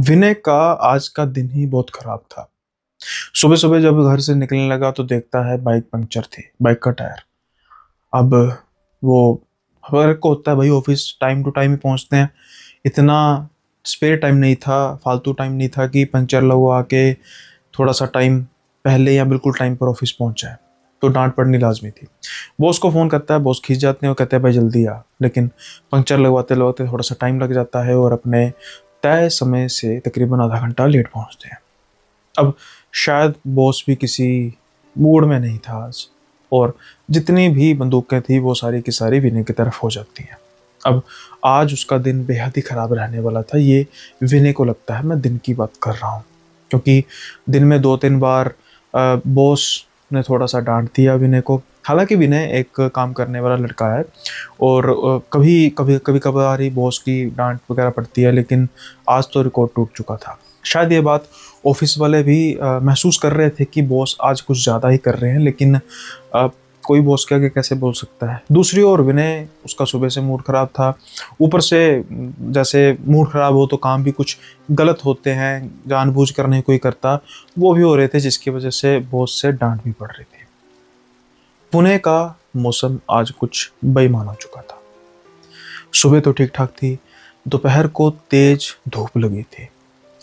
विनय का आज का दिन ही बहुत खराब था। सुबह-सुबह जब घर से निकलने लगा तो देखता है बाइक पंक्चर थी, बाइक का टायर। अब वो हर एक को होता है भाई ऑफ़िस टाइम टू टाइम ही पहुँचते हैं। इतना स्पेयर टाइम नहीं था, फालतू टाइम नहीं था कि पंक्चर लगवा के थोड़ा-सा टाइम पहले या बिल्कुल टाइम पर ऑफ़िस पहुँच जाए। तो डाँट पड़नी लाज़मी थी। बॉस को फ़ोन करता है, बॉस खींच जाते हैं और कहते हैं भाई जल्दी आ। लेकिन पंक्चर लगवाते-लगवाते थोड़ा-सा टाइम लग जाता है और अपने तय समय से तकरीबन आधा घंटा लेट पहुँचते हैं। अब शायद बॉस भी किसी मूड में नहीं था आज और जितनी भी बंदूकें थी वो सारी की सारी विनय की तरफ हो जाती हैं। अब आज उसका दिन बेहद ही ख़राब रहने वाला था, ये विनय को लगता है। मैं दिन की बात कर रहा हूँ क्योंकि दिन में 2-3 बार बॉस ने थोड़ा-सा डाँट दिया विनय को। हालाँकि विनय एक काम करने वाला लड़का है और कभी-कभार ही बॉस की डाँट वग़ैरह पड़ती है, लेकिन आज तो रिकॉर्ड टूट चुका था। शायद ये बात ऑफ़िस वाले भी महसूस कर रहे थे कि बॉस आज कुछ ज़्यादा ही कर रहे हैं, लेकिन कोई बॉस के आगे कैसे बोल सकता है। दूसरी ओर विनय, उसका सुबह से मूड ख़राब था। ऊपर से जैसे मूड ख़राब हो तो काम भी कुछ गलत होते हैं, जानबूझकर नहीं कोई करता, वो भी हो रहे थे जिसकी वज़ह से बॉस से डाँट भी पड़ रही थी। पुणे का मौसम आज कुछ बेईमान हो चुका था। सुबह तो ठीक-ठाक थी, दोपहर को तेज़ धूप लगी थी,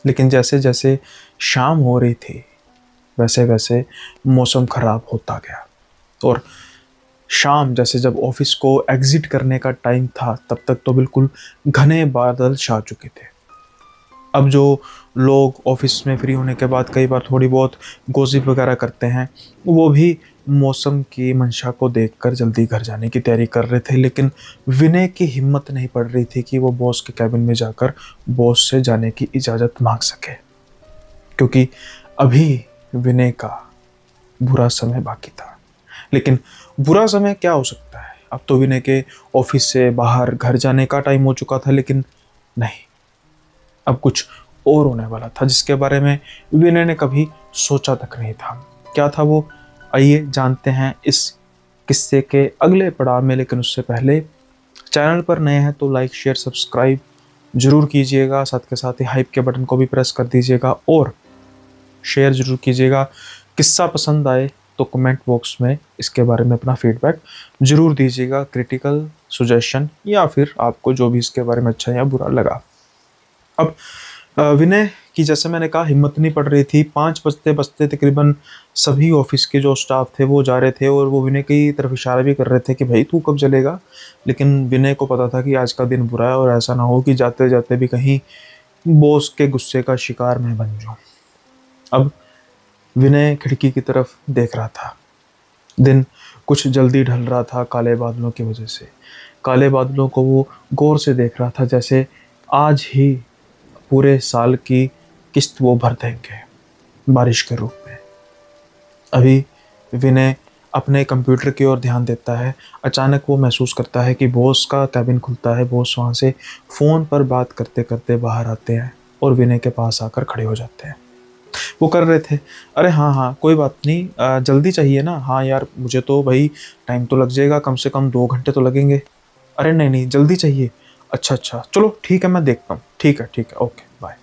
लेकिन जैसे-जैसे शाम हो रही थी, वैसे-वैसे मौसम ख़राब होता गया और शाम जैसे जब ऑफ़िस को एग्ज़िट करने का टाइम था, तब तक तो बिल्कुल घने बादल छा चुके थे। अब जो लोग ऑफ़िस में फ्री होने के बाद कई बार थोड़ी बहुत गॉसिप वगैरह करते हैं, वो भी मौसम की मंशा को देखकर जल्दी घर जाने की तैयारी कर रहे थे, लेकिन विनय की हिम्मत नहीं पड़ रही थी कि वो बॉस के केबिन में जाकर बॉस से जाने की इजाज़त माँग सके। क्योंकि अभी विनय का बुरा समय बाकी था। लेकिन बुरा समय क्या हो सकता है? अब तो विनय के ऑफ़िस से बाहर घर जाने का टाइम हो चुका था, लेकिन नहीं, अब कुछ और होने वाला था जिसके बारे में विनय ने कभी सोचा तक नहीं था। क्या था वो? आइए जानते हैं इस किस्से के अगले पड़ाव में, लेकिन उससे पहले चैनल पर नए हैं तो लाइक, शेयर, सब्सक्राइब ज़रूर कीजिएगा। साथ के साथ ही हाइप के बटन को भी प्रेस कर दीजिएगा और शेयर ज़रूर कीजिएगा। किस्सा पसंद आए तो कमेंट बॉक्स में इसके बारे में अपना फीडबैक ज़रूर दीजिएगा, क्रिटिकल सजेशन या फिर आपको जो भी इसके बारे में अच्छा या बुरा लगा। अब विनय की जैसे मैंने कहा हिम्मत नहीं पड़ रही थी। 5 बजते-बजते तकरीबन सभी ऑफ़िस के जो स्टाफ थे वो जा रहे थे और वो विनय की तरफ इशारा भी कर रहे थे कि भाई तू कब चलेगा? लेकिन विनय को पता था कि आज का दिन बुरा है और ऐसा ना हो कि जाते-जाते भी कहीं बॉस के गुस्से का शिकार मैं बन जाऊँ। अब विनय खिड़की की तरफ देख रहा था। दिन कुछ जल्दी ढल रहा था काले बादलों की वजह से। काले बादलों को वो गौर से देख रहा था जैसे आज ही पूरे साल की किस्त वो भर देंगे, बारिश के रूप में। अभी विनय अपने कंप्यूटर की ओर ध्यान देता है। अचानक वो महसूस करता है कि बॉस का केबिन खुलता है। बॉस वहाँ से फ़ोन पर बात करते-करते बाहर आते हैं और विनय के पास आकर खड़े हो जाते हैं। वो कर रहे थे, "अरे हाँ, हाँ, कोई बात नहीं, जल्दी चाहिए ना? हाँ यार, मुझे तो भई टाइम तो लग जाएगा, कम से कम 2 घंटे तो लगेंगे।" "अरे नहीं, नहीं, जल्दी चाहिए।" "अच्छा, अच्छा, चलो ठीक है, मैं देखता हूँ। ठीक है, ओके, बाय।"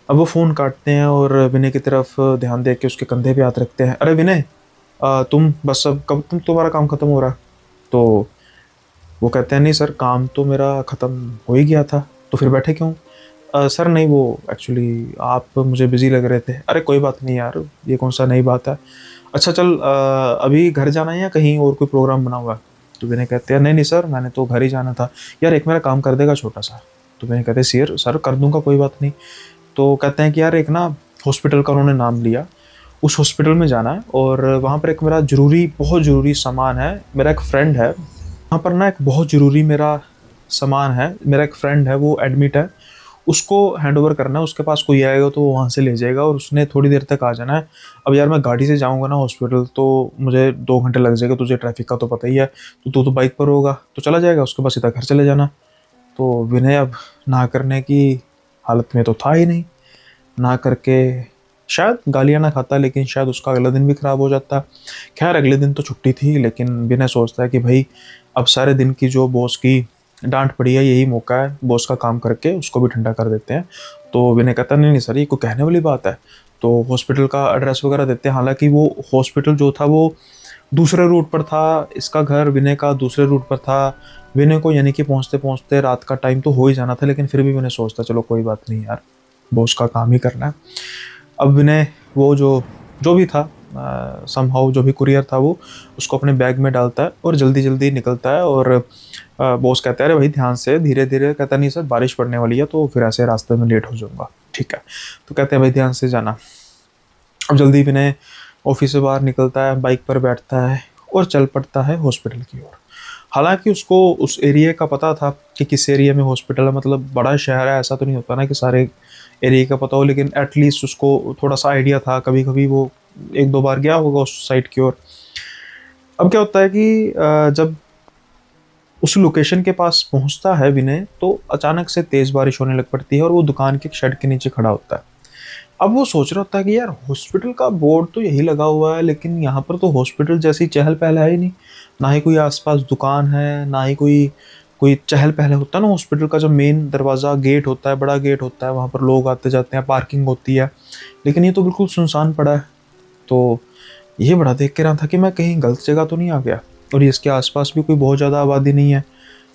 अब वो फ़ोन काटते हैं और विनय की तरफ ध्यान दे के उसके कंधे पे हाथ रखते हैं। "अरे विनय, तुम बस अब कब तुम्हारा काम खत्म हो रहा?" तो वो कहते हैं, "नहीं सर, काम तो मेरा खत्म हो ही गया था, तो फिर बैठे क्यों?" सर नहीं, वो एक्चुअली आप मुझे बिज़ी लग रहे थे।" "अरे कोई बात नहीं यार, ये कौन-सा नई बात है। अच्छा चल, अभी घर जाना है या कहीं और कोई प्रोग्राम बना हुआ है?" तो विनय कहते हैं, "नहीं, नहीं सर, मैंने तो घर ही जाना था। यार एक मेरा काम कर देगा छोटा-सा?" तो विनय कहते हैं, सर कर दूँगा, कोई बात नहीं।" तो कहते हैं कि यार एक ना हॉस्पिटल का उन्होंने नाम लिया, उस हॉस्पिटल में जाना है और वहाँ पर एक मेरा ज़रूरी, बहुत ज़रूरी सामान है। मेरा एक फ्रेंड है, वहाँ पर ना एक बहुत ज़रूरी मेरा सामान है, मेरा एक फ्रेंड है वो एडमिट है, उसको हैंडओवर करना है, उसके पास कोई आएगा तो वो वहाँ से ले जाएगा और उसने थोड़ी देर तक आ जाना है। अब यार मैं गाड़ी से जाऊँगा ना हॉस्पिटल तो मुझे 2 घंटे लग जाएगा, तुझे ट्रैफ़िक का तो पता ही है, तो तू तो बाइक पर होगा, तो चला जाएगा, उसके बाद सीधा घर चले जाना। तो विनय अब ना करने की हालत में तो था ही नहीं, ना करके शायद गालियाँ ना खाता, लेकिन शायद उसका अगला दिन भी ख़राब हो जाता। ख़ैर अगले दिन तो छुट्टी थी, लेकिन विनय सोचता है कि भई अब सारे दिन की जो बॉस की डांट पड़ी है, यही मौका है बॉस का काम करके उसको भी ठंडा कर देते हैं। तो विनय कहता नहीं नहीं सर, ये कोई कहने वाली बात है। तो हॉस्पिटल का एड्रेस वगैरह देते हैं, हालांकि वो हॉस्पिटल जो था वो दूसरे रूट पर था, इसका घर विनय का दूसरे रूट पर था। विनय को यानी कि पहुंचते पहुंचते रात का टाइम तो हो ही जाना था, लेकिन फिर भी विनय सोचता चलो कोई बात नहीं यार, बॉस का काम ही करना है। अब विनय वो जो जो भी था समहाउ जो भी कुरियर था वो उसको अपने बैग में डालता है और जल्दी जल्दी निकलता है। और बॉस कहता है अरे भाई ध्यान से, धीरे धीरे। कहता नहीं सर बारिश पड़ने वाली है तो फिर ऐसे रास्ते में लेट हो जाऊंगा। ठीक है, तो कहते हैं भाई ध्यान से जाना। अब जल्दी विनय ऑफिस से बाहर निकलता है, बाइक पर बैठता है और चल पड़ता है हॉस्पिटल की ओर। हालांकि उसको उस एरिया का पता था कि किस एरिया में हॉस्पिटल है, मतलब बड़ा शहर है, ऐसा तो नहीं होता ना कि सारे एरिया का पता हो, लेकिन एटलीस्ट उसको थोड़ा सा आइडिया था, कभी कभी वो एक दो बार गया होगा उस साइट की ओर। अब क्या होता है कि जब उस लोकेशन के पास पहुंचता है विनय, तो अचानक से तेज बारिश होने लग पड़ती है और वो दुकान के शेड के नीचे खड़ा होता है। अब वो सोच रहा होता है कि यार हॉस्पिटल का बोर्ड तो यही लगा हुआ है, लेकिन यहाँ पर तो हॉस्पिटल जैसी चहल पहल है ही नहीं, ना ही कोई आसपास दुकान है, ना ही कोई कोई चहल पहल होता है ना। हॉस्पिटल का जो मेन दरवाज़ा गेट होता है, बड़ा गेट होता है, वहाँ पर लोग आते जाते हैं, पार्किंग होती है, लेकिन ये तो बिल्कुल सुनसान पड़ा है। तो ये बड़ा देख के रहा था कि मैं कहीं गलत जगह तो नहीं आ गया, और ये इसके आसपास भी कोई बहुत ज़्यादा आबादी नहीं है।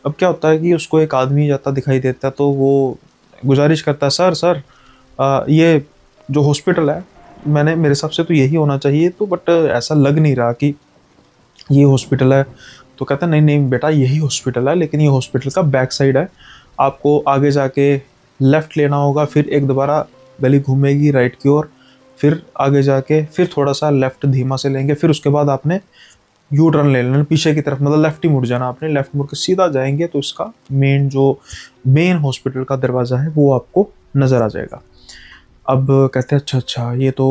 अब क्या होता है कि उसको एक आदमी जाता दिखाई देता है, तो वो गुजारिश करता है सर सर ये जो हॉस्पिटल है, मैंने मेरे हिसाब से तो यही होना चाहिए, तो बट ऐसा लग नहीं रहा कि ये हॉस्पिटल है। तो कहता है नहीं नहीं बेटा यही हॉस्पिटल है, लेकिन ये हॉस्पिटल का बैक साइड है, आपको आगे जाके लेफ़्ट लेना होगा, फिर एक दोबारा गली घूमेगी राइट की ओर, फिर आगे जाके फिर थोड़ा सा लेफ़्ट धीमा से लेंगे, फिर उसके बाद आपने यू टर्न ले लेना पीछे की तरफ, मतलब लेफ़्ट ही मुड़ जाना आपने। लेफ़्ट मुड़ के सीधा जाएंगे तो इसका मेन हॉस्पिटल का दरवाज़ा है वो आपको नज़र आ जाएगा। अब कहते हैं अच्छा अच्छा ये तो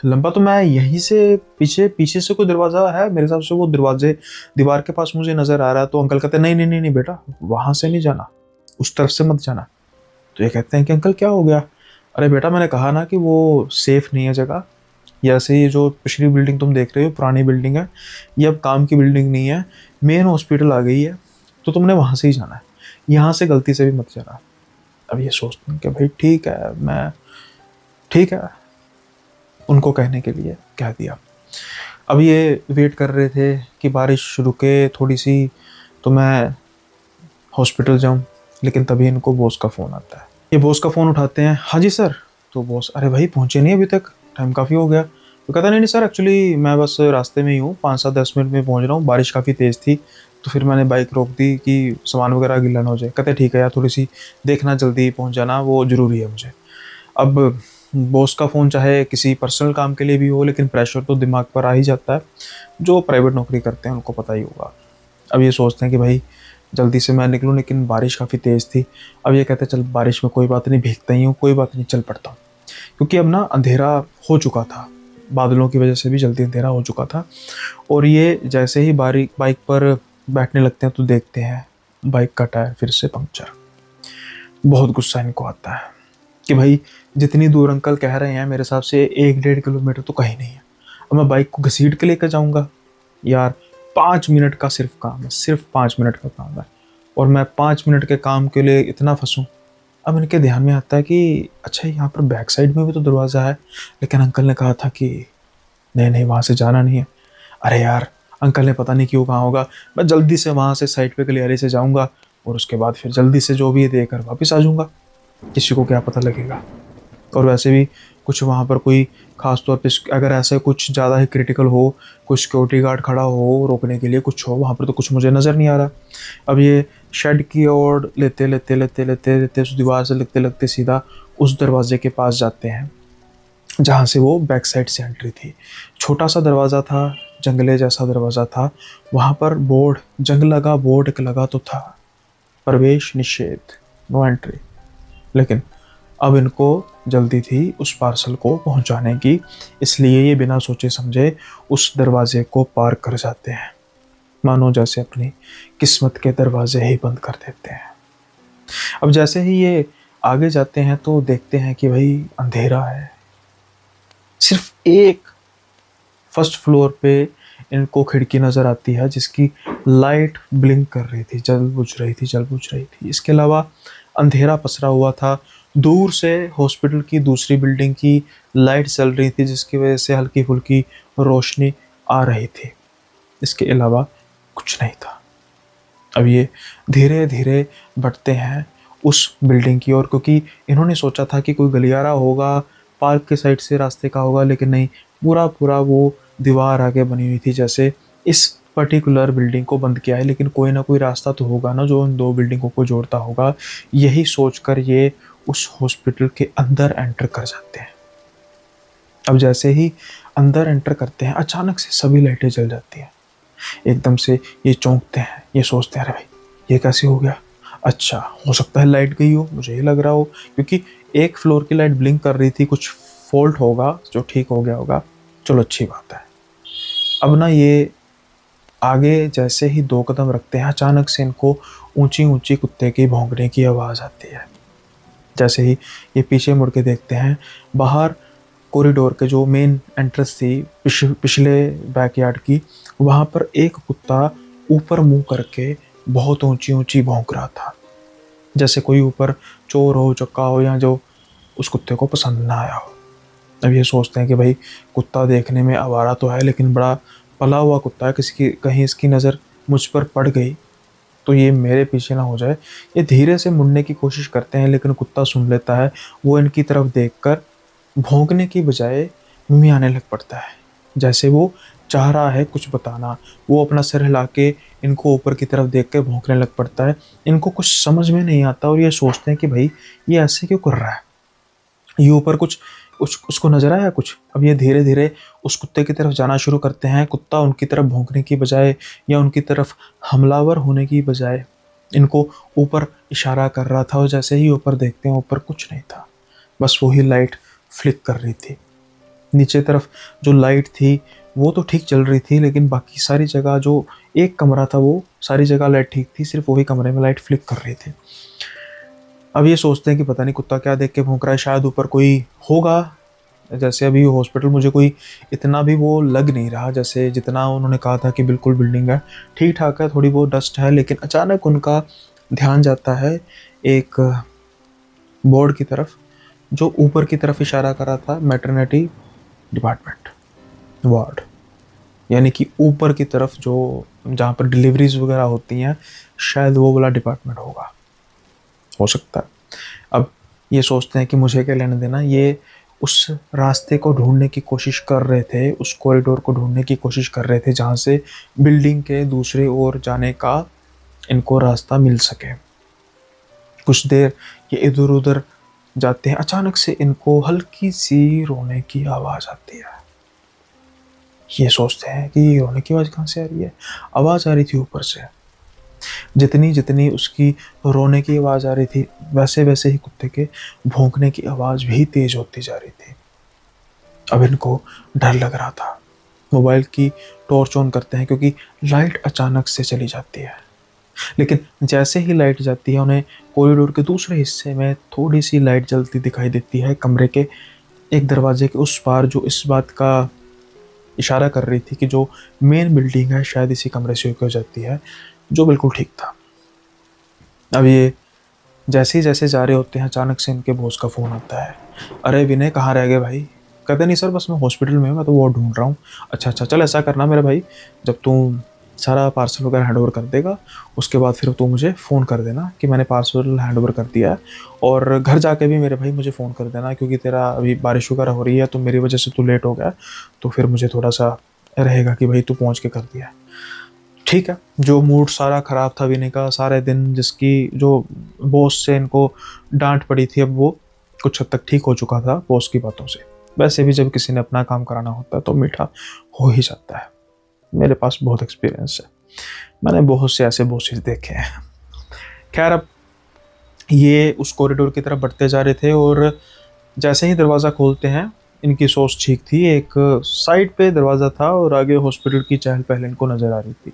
लंबा, तो मैं यहीं से पीछे पीछे से कोई दरवाज़ा है मेरे हिसाब से, वो दरवाजे दीवार के पास मुझे नज़र आ रहा है। तो अंकल कहते हैं नहीं नहीं नहीं नहीं बेटा, वहाँ से नहीं जाना, उस तरफ से मत जाना। तो ये कहते हैं कि अंकल क्या हो गया? अरे बेटा मैंने कहा ना कि वो सेफ़ नहीं है जगह। या ऐसे ये जो पिछली बिल्डिंग तुम देख रहे हो पुरानी बिल्डिंग है, ये अब काम की बिल्डिंग नहीं है, मेन हॉस्पिटल आ गई है, तो तुमने वहाँ से ही जाना है, यहाँ से गलती से भी मत जाना। अब ये सोचते हैं कि भाई ठीक है, उनको कहने के लिए कह दिया। अब ये वेट कर रहे थे कि बारिश रुके थोड़ी सी तो मैं हॉस्पिटल जाऊं, लेकिन तभी इनको बॉस का फ़ोन आता है। ये बॉस का फ़ोन उठाते हैं, हाँ जी सर। तो बॉस अरे भाई पहुंचे नहीं अभी तक, टाइम काफ़ी हो गया। तो कहता नहीं नहीं सर, एक्चुअली मैं बस रास्ते में ही हूँ, 5 से 10 मिनट में पहुँच रहा हूँ, बारिश काफ़ी तेज़ थी तो फिर मैंने बाइक रोक दी कि सामान वगैरह गीला ना हो जाए। कहते ठीक है यार, थोड़ी सी देखना, जल्दी पहुँच जाना, वो ज़रूरी है मुझे। अब बॉस का फ़ोन चाहे किसी पर्सनल काम के लिए भी हो, लेकिन प्रेशर तो दिमाग पर आ ही जाता है, जो प्राइवेट नौकरी करते हैं उनको पता ही होगा। अब ये सोचते हैं कि भाई जल्दी से मैं निकलूँ, लेकिन बारिश काफ़ी तेज़ थी। अब ये कहते हैं चल बारिश में कोई बात नहीं, भीगता ही हूँ, कोई बात नहीं चल पड़ता हूँ, क्योंकि अब ना अंधेरा हो चुका था, बादलों की वजह से भी जल्दी अंधेरा हो चुका था। और ये जैसे ही बाइक पर बैठने लगते हैं तो देखते हैं बाइक का टायर फिर से पंक्चर। बहुत गुस्सा इनको आता है कि भाई जितनी दूर अंकल कह रहे हैं मेरे हिसाब से 1-1.5 किलोमीटर तो कहीं नहीं है, अब मैं बाइक को घसीट के लेकर जाऊंगा यार, 5 मिनट का सिर्फ काम है, सिर्फ 5 मिनट का काम है, और मैं 5 मिनट के काम के लिए इतना फंसूँ। अब इनके ध्यान में आता है कि अच्छा यहाँ पर बैक साइड में भी तो दरवाज़ा है, लेकिन अंकल ने कहा था कि नहीं नहीं वहाँ से जाना नहीं है। अरे यार अंकल ने पता नहीं क्यों कहा होगा, मैं जल्दी से वहाँ से साइड पे गलियारे से जाऊँगा और उसके बाद फिर जल्दी से जो भी है देकर वापस आ जाऊँगा, किसी को क्या पता लगेगा। और वैसे भी कुछ वहाँ पर कोई ख़ास तौर पे अगर ऐसा कुछ ज़्यादा ही क्रिटिकल हो, कोई सिक्योरिटी गार्ड खड़ा हो रोकने के लिए, कुछ हो वहाँ पर, तो कुछ मुझे नज़र नहीं आ रहा। अब ये शेड की ओर लेते उस दीवार से लगते लगते सीधा उस दरवाजे के पास जाते हैं जहाँ से वो बैक साइड से एंट्री थी। छोटा सा दरवाज़ा था, जंगले जैसा दरवाज़ा था, वहाँ पर बोर्ड जंग लगा बोर्ड एक लगा तो था, प्रवेश निषेध, नो एंट्री। लेकिन अब इनको जल्दी थी उस पार्सल को पहुंचाने की, इसलिए ये बिना सोचे समझे उस दरवाजे को पार कर जाते हैं, मानो जैसे अपनी किस्मत के दरवाजे ही बंद कर देते हैं। अब जैसे ही ये आगे जाते हैं तो देखते हैं कि भाई अंधेरा है, सिर्फ एक फर्स्ट फ्लोर पे इनको खिड़की नज़र आती है जिसकी लाइट ब्लिंक कर रही थी, जल बुझ रही थी, जल बुझ रही थी। इसके अलावा अंधेरा पसरा हुआ था। दूर से हॉस्पिटल की दूसरी बिल्डिंग की लाइट जल रही थी जिसकी वजह से हल्की फुल्की रोशनी आ रही थी। इसके अलावा कुछ नहीं था। अब ये धीरे धीरे बढ़ते हैं उस बिल्डिंग की ओर, क्योंकि इन्होंने सोचा था कि कोई गलियारा होगा, पार्क के साइड से रास्ते का होगा, लेकिन नहीं, पूरा पूरा वो दीवार आगे बनी हुई थी, जैसे इस पर्टिकुलर बिल्डिंग को बंद किया है, लेकिन कोई ना कोई रास्ता तो होगा ना जो उन दो बिल्डिंगों को जोड़ता होगा। यही सोचकर ये उस हॉस्पिटल के अंदर एंटर कर जाते हैं। अब जैसे ही अंदर एंटर करते हैं, अचानक से सभी लाइटें जल जाती हैं। एकदम से ये चौंकते हैं, ये सोचते हैं, अरे भाई ये कैसे हो गया? अच्छा, हो सकता है लाइट गई हो, मुझे ही लग रहा हो, क्योंकि एक फ्लोर की लाइट ब्लिंक कर रही थी, कुछ फॉल्ट होगा जो ठीक हो गया होगा। चलो अच्छी बात है। अब ना ये आगे जैसे ही 2 कदम रखते हैं, अचानक से इनको ऊंची ऊंची कुत्ते की भौंकने की आवाज़ आती है। जैसे ही ये पीछे मुड़ के देखते हैं, बाहर कॉरिडोर के जो मेन एंट्रेंस थी पिछले बैकयार्ड की, वहाँ पर एक कुत्ता ऊपर मुंह करके बहुत ऊंची ऊंची भौंक रहा था, जैसे कोई ऊपर चोर हो, चक्का हो, या जो उस कुत्ते को पसंद ना आया हो। अब ये सोचते हैं कि भाई कुत्ता देखने में आवारा तो है, लेकिन बड़ा पला हुआ कुत्ता है, कहीं इसकी नज़र मुझ पर पड़ गई तो ये मेरे पीछे ना हो जाए। ये धीरे से मुड़ने की कोशिश करते हैं, लेकिन कुत्ता सुन लेता है। वो इनकी तरफ देखकर भौंकने की बजाय मिमियाने लग पड़ता है, जैसे वो चाह रहा है कुछ बताना। वो अपना सिर हिला के इनको ऊपर की तरफ देख के भौंकने लग पड़ता है। इनको कुछ समझ में नहीं आता और ये सोचते हैं कि भाई ये ऐसे क्यों कर रहा है, ये ऊपर कुछ उसको नजर आया कुछ। अब ये धीरे धीरे उस कुत्ते की तरफ जाना शुरू करते हैं। कुत्ता उनकी तरफ भौंकने की बजाय या उनकी तरफ हमलावर होने की बजाय इनको ऊपर इशारा कर रहा था, और जैसे ही ऊपर देखते हैं, ऊपर कुछ नहीं था, बस वही लाइट फ्लिक कर रही थी। नीचे तरफ जो लाइट थी वो तो ठीक चल रही थी, लेकिन बाकी सारी जगह जो एक कमरा था वो सारी जगह लाइट ठीक थी, सिर्फ वही कमरे में लाइट फ्लिक कर रही थी। अब ये सोचते हैं कि पता नहीं कुत्ता क्या देख के भौंक रहा है, शायद ऊपर कोई होगा। जैसे अभी हॉस्पिटल मुझे कोई इतना भी वो लग नहीं रहा, जैसे जितना उन्होंने कहा था कि बिल्कुल बिल्डिंग है ठीक ठाक है, थोड़ी बहुत डस्ट है, लेकिन अचानक उनका ध्यान जाता है एक बोर्ड की तरफ जो ऊपर की तरफ इशारा कर रहा था, मैटरनिटी डिपार्टमेंट वार्ड, यानी कि ऊपर की तरफ जो जहाँ पर डिलीवरीज वगैरह होती हैं, शायद वो वाला डिपार्टमेंट होगा, हो सकता है। अब ये सोचते हैं कि मुझे क्या लेना देना, ये उस रास्ते को ढूंढने की कोशिश कर रहे थे, उस कॉरिडोर को ढूंढने की कोशिश कर रहे थे जहाँ से बिल्डिंग के दूसरे ओर जाने का इनको रास्ता मिल सके। कुछ देर ये इधर उधर जाते हैं, अचानक से इनको हल्की सी रोने की आवाज़ आती है। ये सोचते हैं कि ये रोने की आवाज़ कहाँ से आ रही है। आवाज़ आ रही थी ऊपर से। जितनी जितनी उसकी रोने की आवाज़ आ रही थी, वैसे वैसे ही कुत्ते के भौंकने की आवाज़ भी तेज होती जा रही थी। अब इनको डर लग रहा था। मोबाइल की टॉर्च ऑन करते हैं, क्योंकि लाइट अचानक से चली जाती है। लेकिन जैसे ही लाइट जाती है, उन्हें कॉरिडोर के दूसरे हिस्से में थोड़ी सी लाइट जलती दिखाई देती है, कमरे के एक दरवाजे के उस पार, जो इस बात का इशारा कर रही थी कि जो मेन बिल्डिंग है शायद इसी कमरे से होकर जाती है, जो बिल्कुल ठीक था। अब ये जैसे ही जैसे जा रहे होते हैं, अचानक से इनके बॉस का फ़ोन आता है। अरे विनय, कहाँ रह गए भाई? कहते नहीं सर, बस मैं हॉस्पिटल में हूँ, मैं तो वो ढूंढ रहा हूँ। अच्छा अच्छा, चल ऐसा करना मेरे भाई, जब तू सारा पार्सल वगैरह हैंड ओवर कर देगा, उसके बाद फिर तू मुझे फ़ोन कर देना कि मैंने पार्सल हैंड ओवर कर दिया है। और घर जाके भी मेरे भाई मुझे फ़ोन कर देना, क्योंकि तेरा अभी बारिश वगैरह हो रही है तो मेरी वजह से तू लेट हो गया, तो फिर मुझे थोड़ा सा रहेगा कि भाई तू पहुँच के कर दिया। ठीक है। जो मूड सारा ख़राब था विनय का सारे दिन, जिसकी जो बॉस से इनको डांट पड़ी थी, अब वो कुछ हद तक ठीक हो चुका था बॉस की बातों से। वैसे भी जब किसी ने अपना काम कराना होता है तो मीठा हो ही जाता है। मेरे पास बहुत एक्सपीरियंस है, मैंने बहुत से ऐसे बॉसेस देखे हैं। खैर, अब ये उस कॉरिडोर की तरफ बढ़ते जा रहे थे, और जैसे ही दरवाज़ा खोलते हैं, इनकी सोच ठीक थी। एक साइड पे दरवाज़ा था और आगे हॉस्पिटल की चहल पहल इनको नज़र आ रही थी।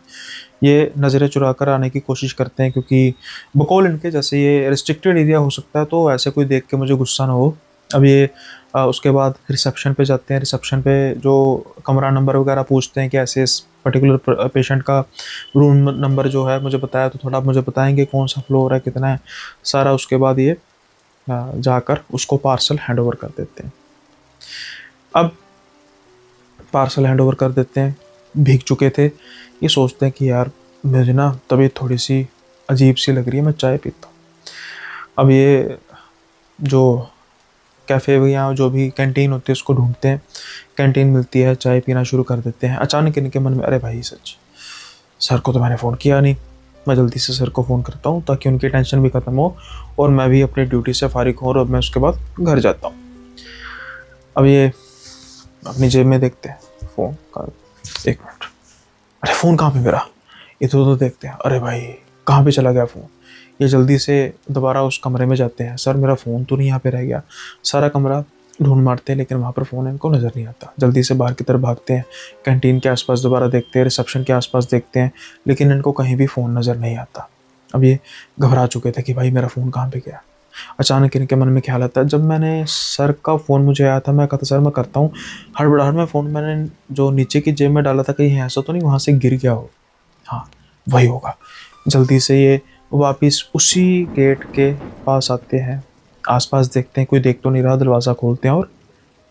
ये नज़रें चुरा कर आने की कोशिश करते हैं, क्योंकि बकौल इनके जैसे ये रिस्ट्रिक्टेड एरिया हो सकता है, तो ऐसे कोई देख के मुझे गुस्सा ना हो, अब ये उसके बाद रिसेप्शन पे जाते हैं। रिसेप्शन पे जो कमरा नंबर वगैरह पूछते हैं कि ऐसे इस पर्टिकुलर पेशेंट का रूम नंबर जो है मुझे बताया, तो थोड़ा आप मुझे बताएंगे कौन सा फ्लोर है, कितना है सारा। उसके बाद ये जाकर उसको पार्सल हैंड ओवर कर देते हैं। अब पार्सल हैंड ओवर कर देते हैं, भीग चुके थे। ये सोचते हैं कि यार मुझे ना तबीयत थोड़ी सी अजीब सी लग रही है, मैं चाय पीता हूँ। अब ये जो कैफ़े या जो भी कैंटीन होती है उसको ढूंढते हैं। कैंटीन मिलती है, चाय पीना शुरू कर देते हैं। अचानक इनके मन में, अरे भाई सच, सर को तो मैंने फ़ोन किया नहीं, मैं जल्दी से सर को फ़ोन करता हूँ ताकि उनकी टेंशन भी ख़त्म हो और मैं भी अपनी ड्यूटी से फारिग हूँ, और अब मैं उसके बाद घर जाता हूँ। अब ये अपनी जेब में देखते हैं फ़ोन का, एक मिनट, अरे फ़ोन कहाँ पे मेरा, इधर उधर देखते हैं, अरे भाई कहाँ पे चला गया फ़ोन। ये जल्दी से दोबारा उस कमरे में जाते हैं, सर मेरा फ़ोन तो नहीं यहाँ पे रह गया। सारा कमरा ढूंढ मारते हैं लेकिन वहाँ पर फ़ोन इनको नज़र नहीं आता। जल्दी से बाहर की तरफ भागते हैं, कैंटीन के आसपास दोबारा देखते हैं, रिसेप्शन के आसपास देखते हैं, लेकिन इनको कहीं भी फ़ोन नज़र नहीं आता। अब ये घबरा चुके थे कि भाई मेरा फ़ोन कहाँ पे गया। अचानक इनके मन में ख्याल आता है, जब मैंने सर का फ़ोन मुझे आया था, मैं कहता सर मैं करता हूँ, हड़बड़ाहट में फ़ोन मैंने जो नीचे की जेब में डाला था, कहीं ऐसा तो नहीं वहाँ से गिर गया हो। हाँ वही होगा। जल्दी से ये वापिस उसी गेट के पास आते हैं, आसपास देखते हैं कोई देख तो नहीं रहा, दरवाज़ा खोलते हैं और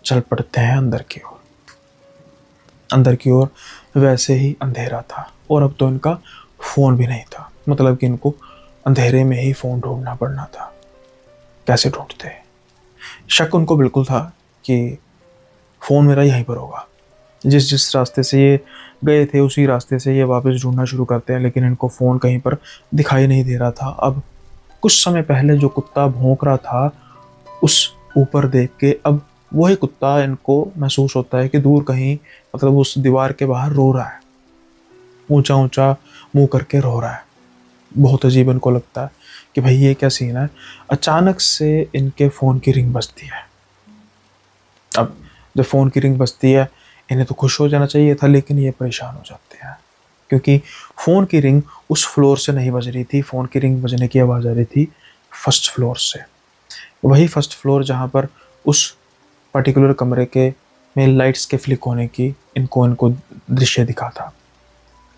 चल पड़ते हैं अंदर की ओर। अंदर की ओर वैसे ही अंधेरा था और अब तो इनका फ़ोन भी नहीं था, मतलब कि इनको अंधेरे में ही फ़ोन ढूंढना पड़ना था। कैसे ढूंढते? शक उनको बिल्कुल था कि फ़ोन मेरा यहीं पर होगा। जिस जिस रास्ते से ये गए थे उसी रास्ते से ये वापस ढूंढना शुरू करते हैं, लेकिन इनको फ़ोन कहीं पर दिखाई नहीं दे रहा था। अब कुछ समय पहले जो कुत्ता भौंक रहा था, उस ऊपर देख के अब वही कुत्ता इनको महसूस होता है कि दूर कहीं, मतलब उस दीवार के बाहर रो रहा है, ऊंचा ऊंचा मुंह करके रो रहा है। बहुत अजीब इनको लगता है कि भाई ये क्या सीन है। अचानक से इनके फ़ोन की रिंग बजती है। अब जब फ़ोन की रिंग बजती है, इन्हें तो खुश हो जाना चाहिए था, लेकिन ये परेशान हो जाते हैं क्योंकि फ़ोन की रिंग उस फ्लोर से नहीं बज रही थी। फ़ोन की रिंग बजने की आवाज़ आ रही थी फर्स्ट फ्लोर से, वही फर्स्ट फ्लोर जहाँ पर उस पर्टिकुलर कमरे के में लाइट्स के फ्लिक होने की इनको दृश्य दिखा था।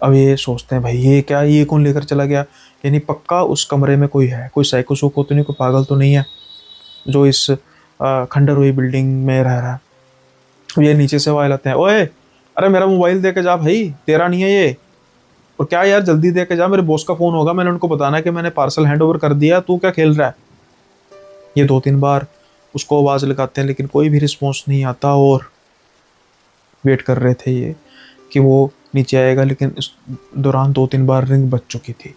अब ये सोचते हैं भाई ये क्या, ये कौन लेकर चला गया, यानी पक्का उस कमरे में कोई है, कोई साइको सुको तो नहीं, कोई पागल तो नहीं है जो इस खंडर हुई बिल्डिंग में रह रहा है। ये नीचे से आवाज़ आते हैं, ओए अरे मेरा मोबाइल दे के जा भाई, तेरा नहीं है ये। और क्या यार जल्दी दे के जा, मेरे बॉस का फ़ोन होगा, मैंने उनको बताना है कि मैंने पार्सल हैंड ओवर कर दिया, तू क्या खेल रहा है। ये 2-3 बार उसको आवाज़ लगाते हैं लेकिन कोई भी रिस्पॉन्स नहीं आता, और वेट कर रहे थे ये कि वो नीचे आएगा, लेकिन इस दौरान 2-3 बार रिंग बज चुकी थी।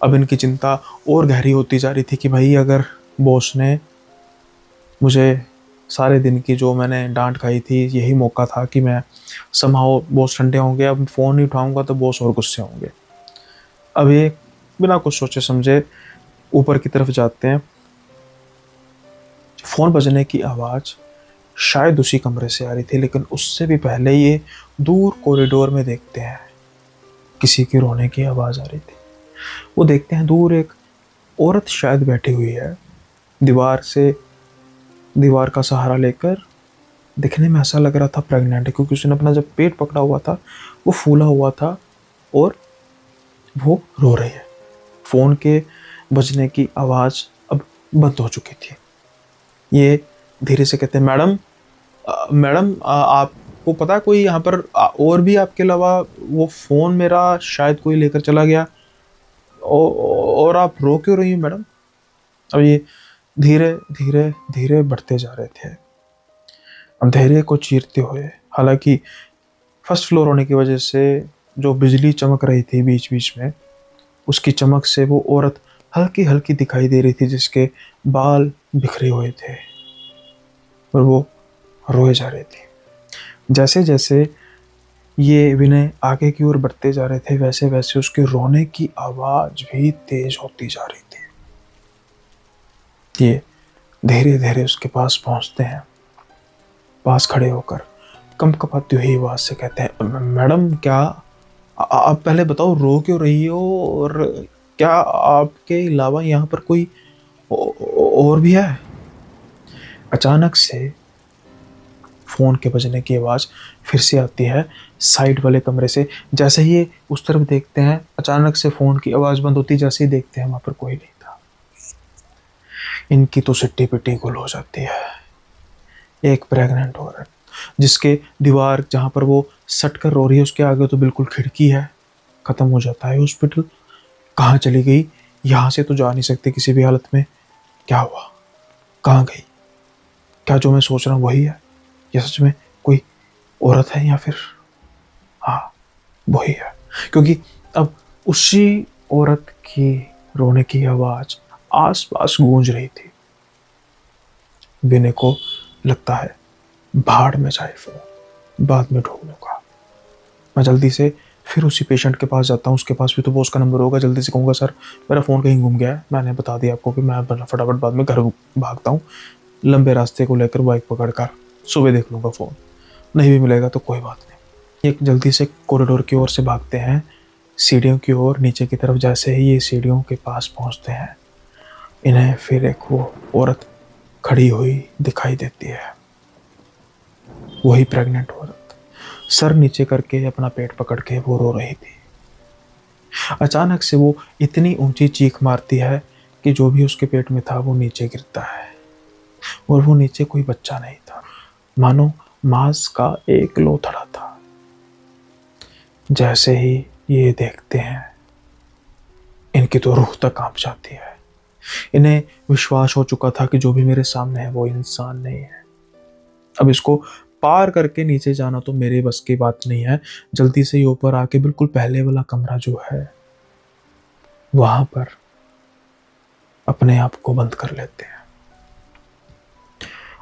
अब इनकी चिंता और गहरी होती जा रही थी कि भाई अगर बॉस ने मुझे सारे दिन की जो मैंने डांट खाई थी, यही मौका था कि मैं समहाउ बॉस ठंडे होंगे, अब फ़ोन नहीं उठाऊंगा तो बॉस और गुस्से होंगे। अब ये बिना कुछ सोचे समझे ऊपर की तरफ जाते हैं। फ़ोन बजने की आवाज़ शायद उसी कमरे से आ रही थी, लेकिन उससे भी पहले ये दूर कॉरिडोर में देखते हैं किसी की रोने की आवाज़ आ रही थी। वो देखते हैं दूर एक औरत शायद बैठी हुई है, दीवार का सहारा लेकर। दिखने में ऐसा लग रहा था प्रेग्नेंट है, क्योंकि उसने अपना जब पेट पकड़ा हुआ था वो फूला हुआ था और वो रो रही है। फ़ोन के बजने की आवाज़ अब बंद हो चुकी थी। ये धीरे से कहते हैं, मैडम मैडम आपको पता है कोई यहाँ पर और भी आपके अलावा, वो फ़ोन मेरा शायद कोई लेकर चला गया, और आप रो क्यों रही हैं मैडम। अब ये धीरे धीरे धीरे बढ़ते जा रहे थे अंधेरे को चीरते हुए। हालांकि फर्स्ट फ्लोर होने की वजह से जो बिजली चमक रही थी बीच बीच में, उसकी चमक से वो औरत हल्की हल्की दिखाई दे रही थी, जिसके बाल बिखरे हुए थे और वो रोए जा रहे थे। जैसे जैसे ये विनय आगे की ओर बढ़ते जा रहे थे, वैसे वैसे उसके रोने की आवाज़ भी तेज होती जा रही थी। ये धीरे धीरे उसके पास पहुंचते हैं। पास खड़े होकर कंपकपाती हुई आवाज़ से कहते हैं, मैडम क्या आप पहले बताओ रो क्यों रही हो, और क्या आपके अलावा यहाँ पर कोई और भी है। अचानक से फ़ोन के बजने की आवाज़ फिर से आती है साइड वाले कमरे से। जैसे ही ये उस तरफ देखते हैं, अचानक से फ़ोन की आवाज़ बंद होती है। जैसे ही देखते हैं, वहाँ पर कोई नहीं था। इनकी तो सिट्टी-पिट्टी गुल हो जाती है। एक प्रेग्नेंट औरत, जिसके दीवार जहाँ पर वो सट कर रो रही है, उसके आगे तो बिल्कुल खिड़की है। ख़त्म हो जाता है हॉस्पिटल। कहाँ चली गई? यहाँ से तो जा नहीं सकती किसी भी हालत में। क्या हुआ? कहाँ गई? क्या जो मैं सोच रहा हूँ वही है? या सच में कोई औरत है, या फिर हाँ, वही है। क्योंकि अब उसी औरत की रोने की आवाज़ आस-पास गूंज रही थी। विनय को लगता है, भाड़ में जाए फ़ोन, बाद में ढूँढ लूँगा। मैं जल्दी से फिर उसी पेशेंट के पास जाता हूँ। उसके पास भी तो बॉस का नंबर होगा। जल्दी से कहूँगा, सर मेरा फ़ोन कहीं गुम गया है। मैंने बता दिया आपको कि मैं फटाफट बाद में घर भागता हूँ। लंबे रास्ते को लेकर बाइक पकड़कर सुबह देख लूँगा फ़ोन। नहीं भी मिलेगा तो कोई बात नहीं। एक जल्दी से कॉरिडोर की ओर से भागते हैं, सीढ़ियों की ओर नीचे की तरफ। जैसे ही ये सीढ़ियों के पास पहुँचते हैं, इन्हें फिर एक वो औरत खड़ी हुई दिखाई देती है। वही प्रेग्नेंट औरत, सर नीचे करके अपना पेट पकड़ के वो रो रही थी। अचानक से वो इतनी ऊंची चीख मारती है कि जो भी उसके पेट में था वो नीचे गिरता है। और वो नीचे कोई बच्चा नहीं था, मानो मांस का एक लोथड़ा था। जैसे ही ये देखते हैं, इनकी तो रूह तक कांप जाती है। इन्हें विश्वास हो चुका था कि जो भी मेरे सामने है वो इंसान नहीं है। अब इसको पार करके नीचे जाना तो मेरे बस की बात नहीं है। जल्दी से ये ऊपर आके बिल्कुल पहले वाला कमरा जो है, वहां पर अपने आप को बंद कर लेते हैं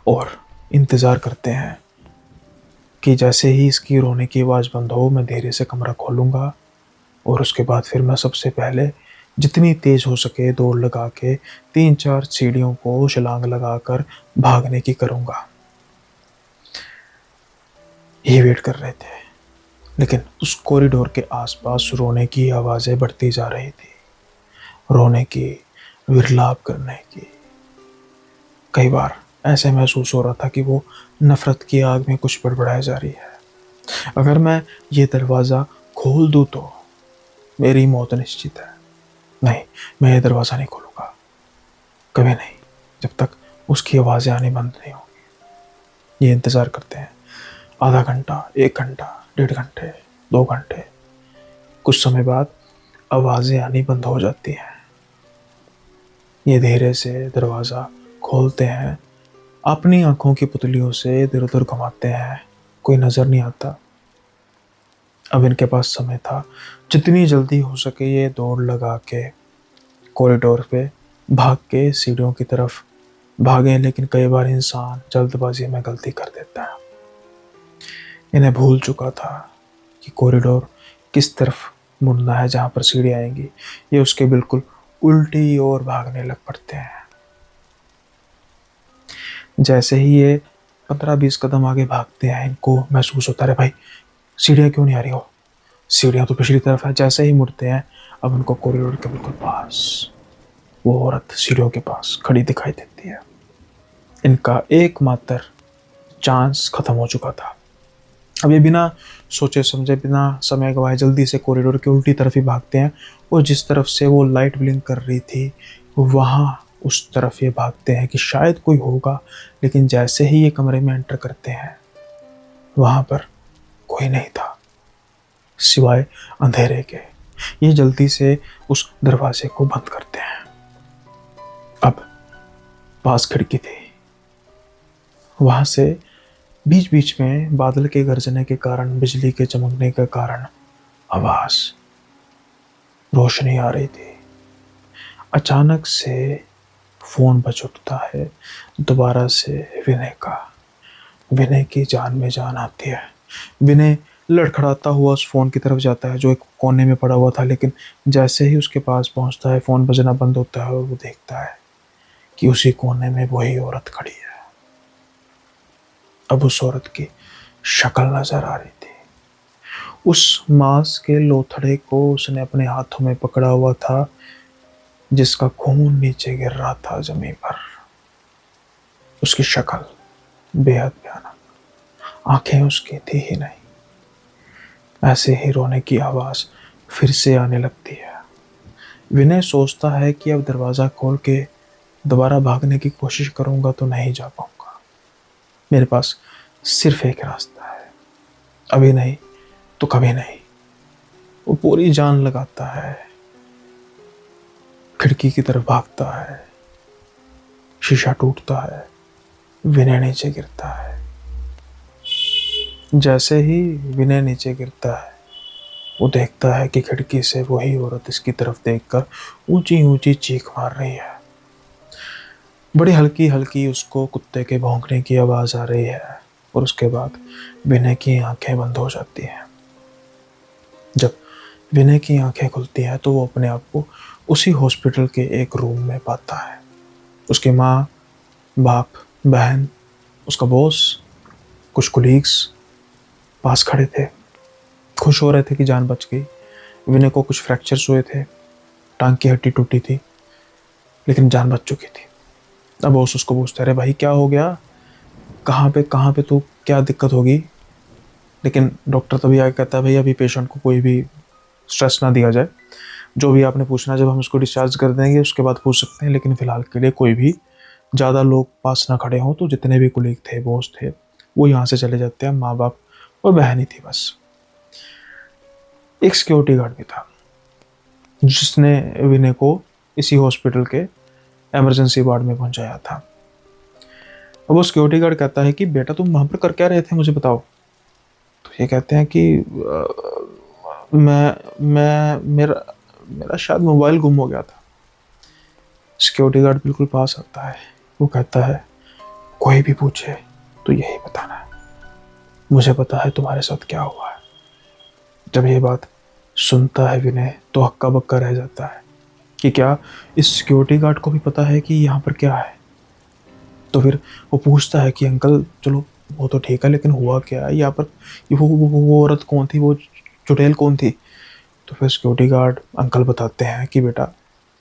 और इंतजार करते हैं कि जैसे ही इसकी रोने की आवाज़ बंद हो, मैं धीरे से कमरा खोलूँगा और उसके बाद फिर मैं सबसे पहले जितनी तेज़ हो सके दौड़ लगा के 3-4 सीढ़ियों को छलांग लगाकर भागने की करूँगा। ये वेट कर रहे थे, लेकिन उस कॉरिडोर के आसपास रोने की आवाज़ें बढ़ती जा रही थी। रोने की, विरलाप करने की। कई बार ऐसे महसूस हो रहा था कि वो नफ़रत की आग में कुछ बड़बड़ाए जा रही है। अगर मैं ये दरवाज़ा खोल दूँ तो मेरी मौत निश्चित है। नहीं, मैं ये दरवाज़ा नहीं खोलूँगा, कभी नहीं, जब तक उसकी आवाज़ें आनी बंद नहीं होंगी। ये इंतज़ार करते हैं। आधा घंटा, 1 घंटा, 1.5 घंटे, 2 घंटे। कुछ समय बाद आवाज़ें आनी बंद हो जाती हैं। ये धीरे से दरवाज़ा खोलते हैं, अपनी आँखों की पुतलियों से इधर-उधर घुमाते हैं। कोई नज़र नहीं आता। अब इनके पास समय था, जितनी जल्दी हो सके ये दौड़ लगा के कॉरिडोर पे भाग के सीढ़ियों की तरफ भागे। लेकिन कई बार इंसान जल्दबाजी में गलती कर देता है। इन्हें भूल चुका था कि कॉरिडोर किस तरफ मुड़ना है, जहाँ पर सीढ़ी आएंगी। ये उसके बिल्कुल उल्टी ओर भागने लग पड़ते हैं। जैसे ही ये 15-20 कदम आगे भागते हैं, इनको महसूस होता है, भाई सीढ़ियाँ क्यों नहीं आ रही हो, सीढ़ियाँ तो पिछली तरफ है। जैसे ही मुड़ते हैं, अब उनको कॉरिडोर के बिल्कुल पास वो औरत सीढ़ियों के पास खड़ी दिखाई देती है। इनका एकमात्र चांस खत्म हो चुका था। अब ये बिना सोचे समझे, बिना समय गवाए जल्दी से कॉरिडोर की उल्टी तरफ ही भागते हैं और जिस तरफ से वो लाइट ब्लिंक कर रही थी वहाँ उस तरफ ये भागते हैं कि शायद कोई होगा। लेकिन जैसे ही ये कमरे में एंटर करते हैं, वहाँ पर कोई नहीं था सिवाय अंधेरे के। ये जल्दी से उस दरवाजे को बंद करते हैं। अब पास खिड़की थी, वहाँ से बीच बीच में बादल के गरजने के कारण, बिजली के चमकने के कारण आवाज, रोशनी आ रही थी। अचानक से फोन बज उठता है दोबारा से विनय का। विनय की जान में जान आती है। विनय लड़खड़ाता हुआ उस फोन की तरफ जाता है जो एक कोने में पड़ा हुआ था। लेकिन जैसे ही उसके पास पहुंचता है, फोन बजना बंद होता है और वो देखता है कि उसी कोने में वही औरत खड़ी है। अब उस औरत की शक्ल नजर आ रही थी। उस मांस के लोथड़े को उसने अपने हाथों में पकड़ा हुआ था, जिसका खून नीचे गिर रहा था जमीन पर। उसकी शक्ल बेहद भयानक, आंखें उसकी थी ही नहीं। ऐसे ही रोने की आवाज फिर से आने लगती है। विनय सोचता है कि अब दरवाजा खोल के दोबारा भागने की कोशिश करूंगा तो नहीं जा पाऊंगा। मेरे पास सिर्फ एक रास्ता है, अभी नहीं तो कभी नहीं। वो पूरी जान लगाता है, खिड़की की तरफ भागता है। शीशा टूटता है, विनय नीचे गिरता है। जैसे ही विनय नीचे गिरता है, वो देखता है कि खिड़की से वही औरत इसकी तरफ देखकर ऊंची ऊंची चीख मार रही है। बड़ी हल्की हल्की उसको कुत्ते के भौंकने की आवाज आ रही है और उसके बाद विनय की आंखें बंद हो जाती हैं। जब विनय की आंखें खुलती हैं तो वो अपने आप को उसी हॉस्पिटल के एक रूम में पाता है। उसकी माँ, बाप, बहन, उसका बॉस, कुछ कोलीग्स पास खड़े थे, खुश हो रहे थे कि जान बच गई। विनय को कुछ फ्रैक्चर्स हुए थे, टांग की हड्डी टूटी थी, लेकिन जान बच चुकी थी। अब बॉस उसको पूछता है, अरे भाई क्या हो गया, कहाँ पे तू, क्या दिक्कत होगी? लेकिन डॉक्टर तभी आगे कहता है, भाई अभी पेशेंट को कोई भी स्ट्रेस ना दिया जाए, जो भी आपने पूछना है जब हम उसको डिस्चार्ज कर देंगे उसके बाद पूछ सकते हैं, लेकिन फिलहाल के लिए कोई भी ज़्यादा लोग पास ना खड़े हों। तो जितने भी कुलीग थे, बॉस थे, वो यहाँ से चले जाते हैं। माँ बाप और बहन ही थी बस। एक सिक्योरिटी गार्ड भी था जिसने विनय को इसी हॉस्पिटल के इमरजेंसी वार्ड में पहुंचाया था। अब वो सिक्योरिटी गार्ड कहता है कि बेटा तुम वहाँ पर कर क्या रहे थे, मुझे बताओ। तो ये कहते हैं कि मैं मेरा मेरा शायद मोबाइल गुम हो गया था। सिक्योरिटी गार्ड बिल्कुल पास आता है, वो कहता है, कोई भी पूछे तो यही बताना है, मुझे पता है तुम्हारे साथ क्या हुआ है। जब ये बात सुनता है विनय तो हक्का बक्का रह जाता है कि क्या इस सिक्योरिटी गार्ड को भी पता है कि यहाँ पर क्या है। तो फिर वो पूछता है कि अंकल चलो वो तो ठीक है, लेकिन हुआ क्या है यहाँ पर, वो औरत कौन थी, वो चुड़ैल कौन थी? तो फिर सिक्योरिटी गार्ड अंकल बताते हैं कि बेटा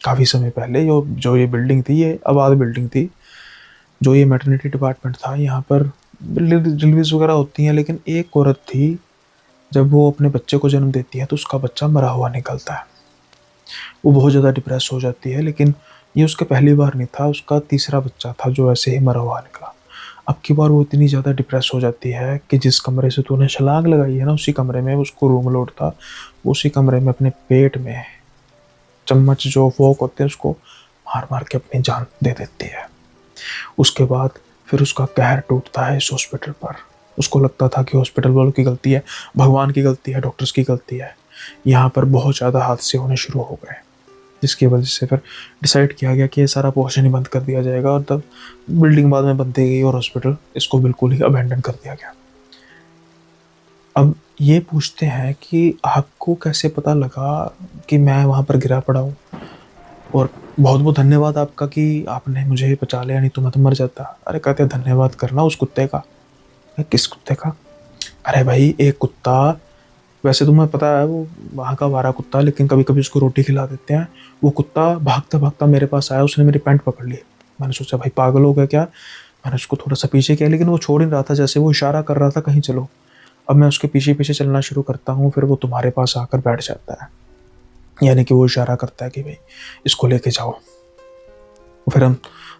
काफ़ी समय पहले जो ये बिल्डिंग थी, ये आबाद बिल्डिंग थी, जो ये मैटरनिटी डिपार्टमेंट था, यहाँ पर डिलीवरीज वगैरह होती हैं, लेकिन एक औरत थी, जब वो अपने बच्चे को जन्म देती है तो उसका बच्चा मरा हुआ निकलता है। वो बहुत ज़्यादा डिप्रेस हो जाती है, लेकिन ये उसका पहली बार नहीं था, उसका तीसरा बच्चा था जो ऐसे ही मरा हुआ निकला। अब की बार वो इतनी ज़्यादा डिप्रेस हो जाती है कि जिस कमरे से तूने छलांग लगाई है ना, उसी कमरे में उसको रूम लोड था, उसी कमरे में अपने पेट में चम्मच जो फोक होते हैं उसको मार मार के अपनी जान दे देती है। उसके बाद फिर उसका कहर टूटता है इस हॉस्पिटल पर। उसको लगता था कि हॉस्पिटल वालों की गलती है, भगवान की गलती है, डॉक्टर्स की गलती है। यहाँ पर बहुत ज़्यादा हादसे होने शुरू हो गए, जिसकी वजह से फिर डिसाइड किया गया कि ये सारा पोर्शन ही बंद कर दिया जाएगा, और तब बिल्डिंग बाद में बनती गई और हॉस्पिटल इसको बिल्कुल ही अबेंडन कर दिया गया। अब ये पूछते हैं कि आपको कैसे पता लगा कि मैं वहाँ पर गिरा पड़ा हूँ, और बहुत बहुत धन्यवाद आपका कि आपने मुझे बचा लिया, नहीं तो मैं तो मर जाता। अरे कहते धन्यवाद करना उस कुत्ते का। किस कुत्ते का? अरे भाई एक कुत्ता, वैसे तुम्हें पता है वो वहाँ का आवारा कुत्ता, लेकिन कभी कभी उसको रोटी खिला देते हैं। वो कुत्ता भागता भागता मेरे पास आया, उसने मेरी पैंट पकड़ ली। मैंने सोचा भाई पागल हो गया क्या। मैंने उसको थोड़ा सा पीछे किया, लेकिन वो छोड़ नहीं रहा था, जैसे वो इशारा कर रहा था कहीं चलो। अब मैं उसके पीछे पीछे चलना शुरू करता हूँ, फिर वो तुम्हारे पास आकर बैठ जाता है, यानी कि वो इशारा करता है कि भाई इसको लेके जाओ। फिर हम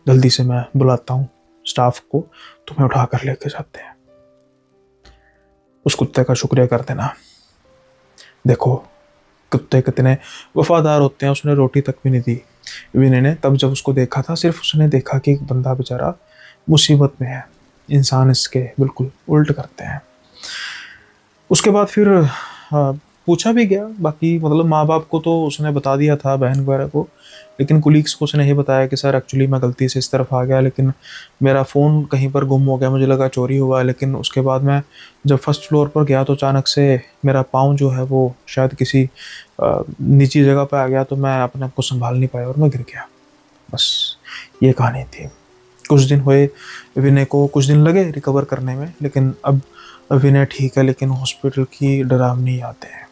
जल्दी से मैं बुलाता हूँ स्टाफ को, तुम्हें उठा कर लेके जाते हैं। उस कुत्ते का शुक्रिया कर देना। देखो कुत्ते कितने वफादार होते हैं, उसने रोटी तक भी नहीं दी विनय ने। तब जब उसको देखा था, सिर्फ उसने देखा कि एक बंदा बेचारा मुसीबत में है। इंसान इसके बिल्कुल उल्ट करते हैं। उसके बाद फिर पूछा भी गया, बाकी मतलब माँ बाप को तो उसने बता दिया था, बहन वगैरह को, लेकिन कुलीग्स को उसने ये बताया कि सर एक्चुअली मैं गलती से इस तरफ आ गया, लेकिन मेरा फ़ोन कहीं पर गुम हो गया, मुझे लगा चोरी हुआ है। लेकिन उसके बाद मैं जब फर्स्ट फ्लोर पर गया तो अचानक से मेरा पाँव जो है वो शायद किसी निची जगह पर आ गया, तो मैं अपने आप को संभाल नहीं पाया और मैं गिर गया। बस ये कहानी थी। कुछ दिन हुए विनय को, कुछ दिन लगे रिकवर करने में, लेकिन अब विनय ठीक है, लेकिन हॉस्पिटल की डरावनी यादें हैं,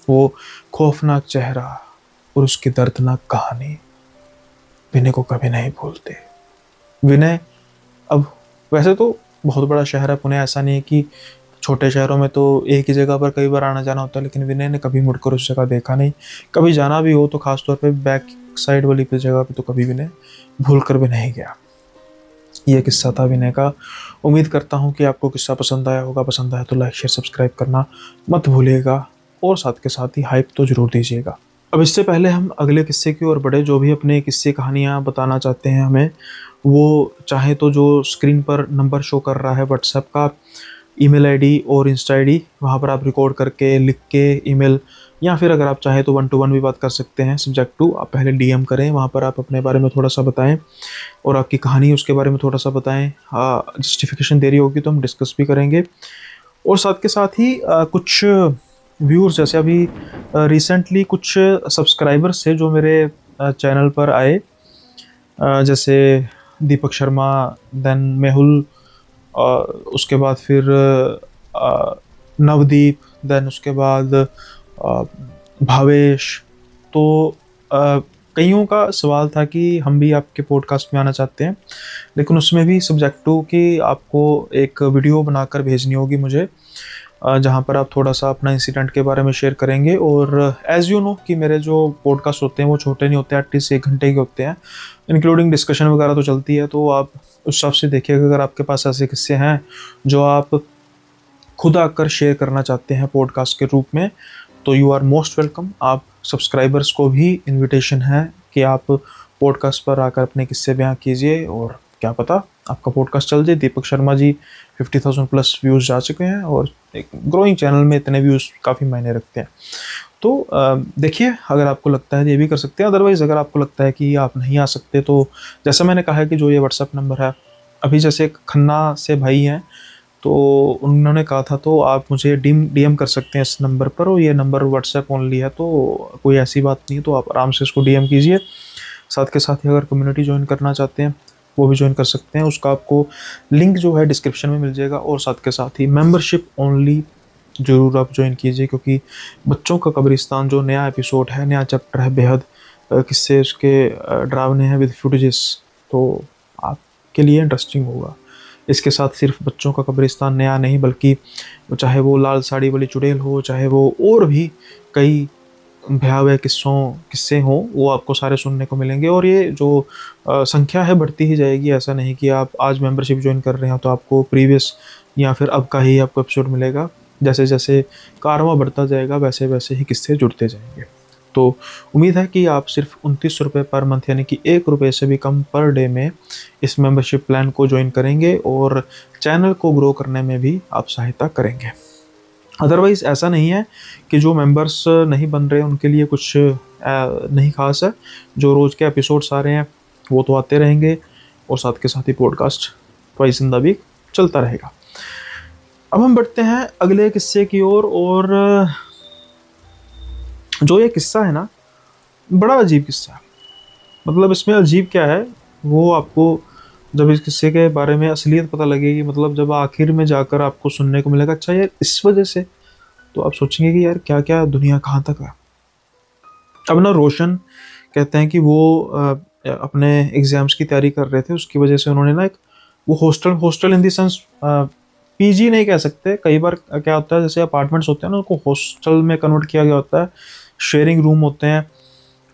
वो खौफनाक चेहरा और उसकी दर्दनाक कहानी विनय को कभी नहीं भूलते। विनय अब वैसे तो बहुत बड़ा शहर है पुणे, ऐसा नहीं है कि छोटे शहरों में तो एक ही जगह पर कई बार आना जाना होता है, लेकिन विनय ने कभी मुड़कर उस जगह देखा नहीं। कभी जाना भी हो तो खासतौर पे बैक साइड वाली पे जगह पे तो कभी विनय भूल कर भी नहीं गया। ये किस्सा था विनय का। उम्मीद करता हूँ कि आपको किस्सा पसंद आया होगा। पसंद आया तो लाइक शेयर सब्सक्राइब करना मत भूलिएगा, और साथ के साथ ही हाइप तो जरूर दीजिएगा। अब इससे पहले हम अगले किस्से की ओर बढ़े, जो भी अपने किस्से कहानियाँ बताना चाहते हैं हमें, वो चाहे तो जो स्क्रीन पर नंबर शो कर रहा है व्हाट्सएप का, ईमेल आईडी और इंस्टा आईडी, वहाँ पर आप रिकॉर्ड करके लिख के ईमेल, या फिर अगर आप चाहें तो 1-to-1 भी बात कर सकते हैं। सब्जेक्ट टू आप पहले डीएम करें, वहाँ पर आप अपने बारे में थोड़ा सा बताएं और आपकी कहानी उसके बारे में थोड़ा सा बताएं। जस्टिफिकेशन देरी होगी तो हम डिस्कस भी करेंगे। और साथ के साथ ही कुछ व्यूअर्स, जैसे अभी रिसेंटली कुछ सब्सक्राइबर्स थे जो मेरे चैनल पर आए, जैसे दीपक शर्मा, देन मेहुल, उसके बाद फिर नवदीप, देन उसके बाद भावेश। तो कईयों का सवाल था कि हम भी आपके पॉडकास्ट में आना चाहते हैं, लेकिन उसमें भी सब्जेक्ट टू कि आपको एक वीडियो बनाकर भेजनी होगी मुझे, जहाँ पर आप थोड़ा सा अपना इंसिडेंट के बारे में शेयर करेंगे। और एज़ यू नो कि मेरे जो पॉडकास्ट होते हैं वो छोटे नहीं होते हैं, एटलीस्ट 1 घंटे के होते हैं, इंक्लूडिंग डिस्कशन वगैरह तो चलती है। तो आप उस हिसाब से देखिएगा, अगर आपके पास ऐसे किस्से हैं जो आप खुद आकर शेयर करना चाहते हैं पॉडकास्ट के रूप में, तो यू आर मोस्ट वेलकम। आप सब्सक्राइबर्स को भी इनविटेशन है कि आप पॉडकास्ट पर आकर अपने किस्से बयां कीजिए, और क्या पता आपका पॉडकास्ट चल जाए। दीपक शर्मा जी 50,000 प्लस व्यूज़ जा चुके हैं, और एक ग्रोइंग चैनल में इतने व्यूज़ काफ़ी मायने रखते हैं। तो देखिए, अगर आपको लगता है ये भी कर सकते हैं। अदरवाइज़ अगर आपको लगता है कि आप नहीं आ सकते, तो जैसा मैंने कहा है कि जो ये व्हाट्सएप नंबर है, अभी जैसे खन्ना से भाई हैं तो उन्होंने कहा था, तो आप मुझे डीएम कर सकते हैं इस नंबर पर, और ये नंबर व्हाट्सएप ओनली है, तो कोई ऐसी बात नहीं है, तो आप आराम से इसको डीएम कीजिए। साथ के साथ ही अगर कम्युनिटी ज्वाइन करना चाहते हैं वो भी ज्वाइन कर सकते हैं, उसका आपको लिंक जो है डिस्क्रिप्शन में मिल जाएगा। और साथ के साथ ही मेंबरशिप ओनली ज़रूर आप ज्वाइन कीजिए, क्योंकि बच्चों का कब्रिस्तान जो नया एपिसोड है, नया चैप्टर है, बेहद किस्से उसके डरावने हैं विद फुटेजेस, तो आपके लिए इंटरेस्टिंग होगा। इसके साथ सिर्फ बच्चों का कब्रिस्तान नया नहीं, बल्कि चाहे वो लाल साड़ी वाली चुड़ैल हो, चाहे वो और भी कई भयावह किस्से हों, वो आपको सारे सुनने को मिलेंगे। और ये जो संख्या है बढ़ती ही जाएगी। ऐसा नहीं कि आप आज मेंबरशिप ज्वाइन कर रहे हैं तो आपको प्रीवियस या फिर अब का ही आपको एपिसोड मिलेगा। जैसे जैसे कारवां बढ़ता जाएगा वैसे वैसे ही किस्से जुड़ते जाएंगे। तो उम्मीद है कि आप सिर्फ 29 रुपये पर मंथ, यानी कि 1 रुपये से भी कम पर डे में इस मेंबरशिप प्लान को ज्वाइन करेंगे, और चैनल को ग्रो करने में भी आप सहायता करेंगे। अदरवाइज़ ऐसा नहीं है कि जो मेंबर्स नहीं बन रहे उनके लिए कुछ नहीं खास है। जो रोज़ के एपिसोड्स आ रहे हैं वो तो आते रहेंगे, और साथ के साथ ही podcast twice in the week चलता रहेगा। अब हम बढ़ते हैं अगले किस्से की ओर। और जो ये किस्सा है ना, बड़ा अजीब किस्सा है। मतलब इसमें अजीब क्या है वो आपको जब इस किस्से के बारे में असलियत पता लगेगी, मतलब जब आखिर में जाकर आपको सुनने को मिलेगा, अच्छा यार इस वजह से, तो आप सोचेंगे कि यार क्या क्या दुनिया कहाँ तक है। अब ना रोशन कहते हैं कि वो अपने एग्ज़ाम्स की तैयारी कर रहे थे, उसकी वजह से उन्होंने ना एक वो hostel in the sense PG नहीं कह सकते। कई बार क्या होता है, जैसे अपार्टमेंट्स होते हैं ना, उनको हॉस्टल में कन्वर्ट किया गया होता है। शेयरिंग रूम होते हैं,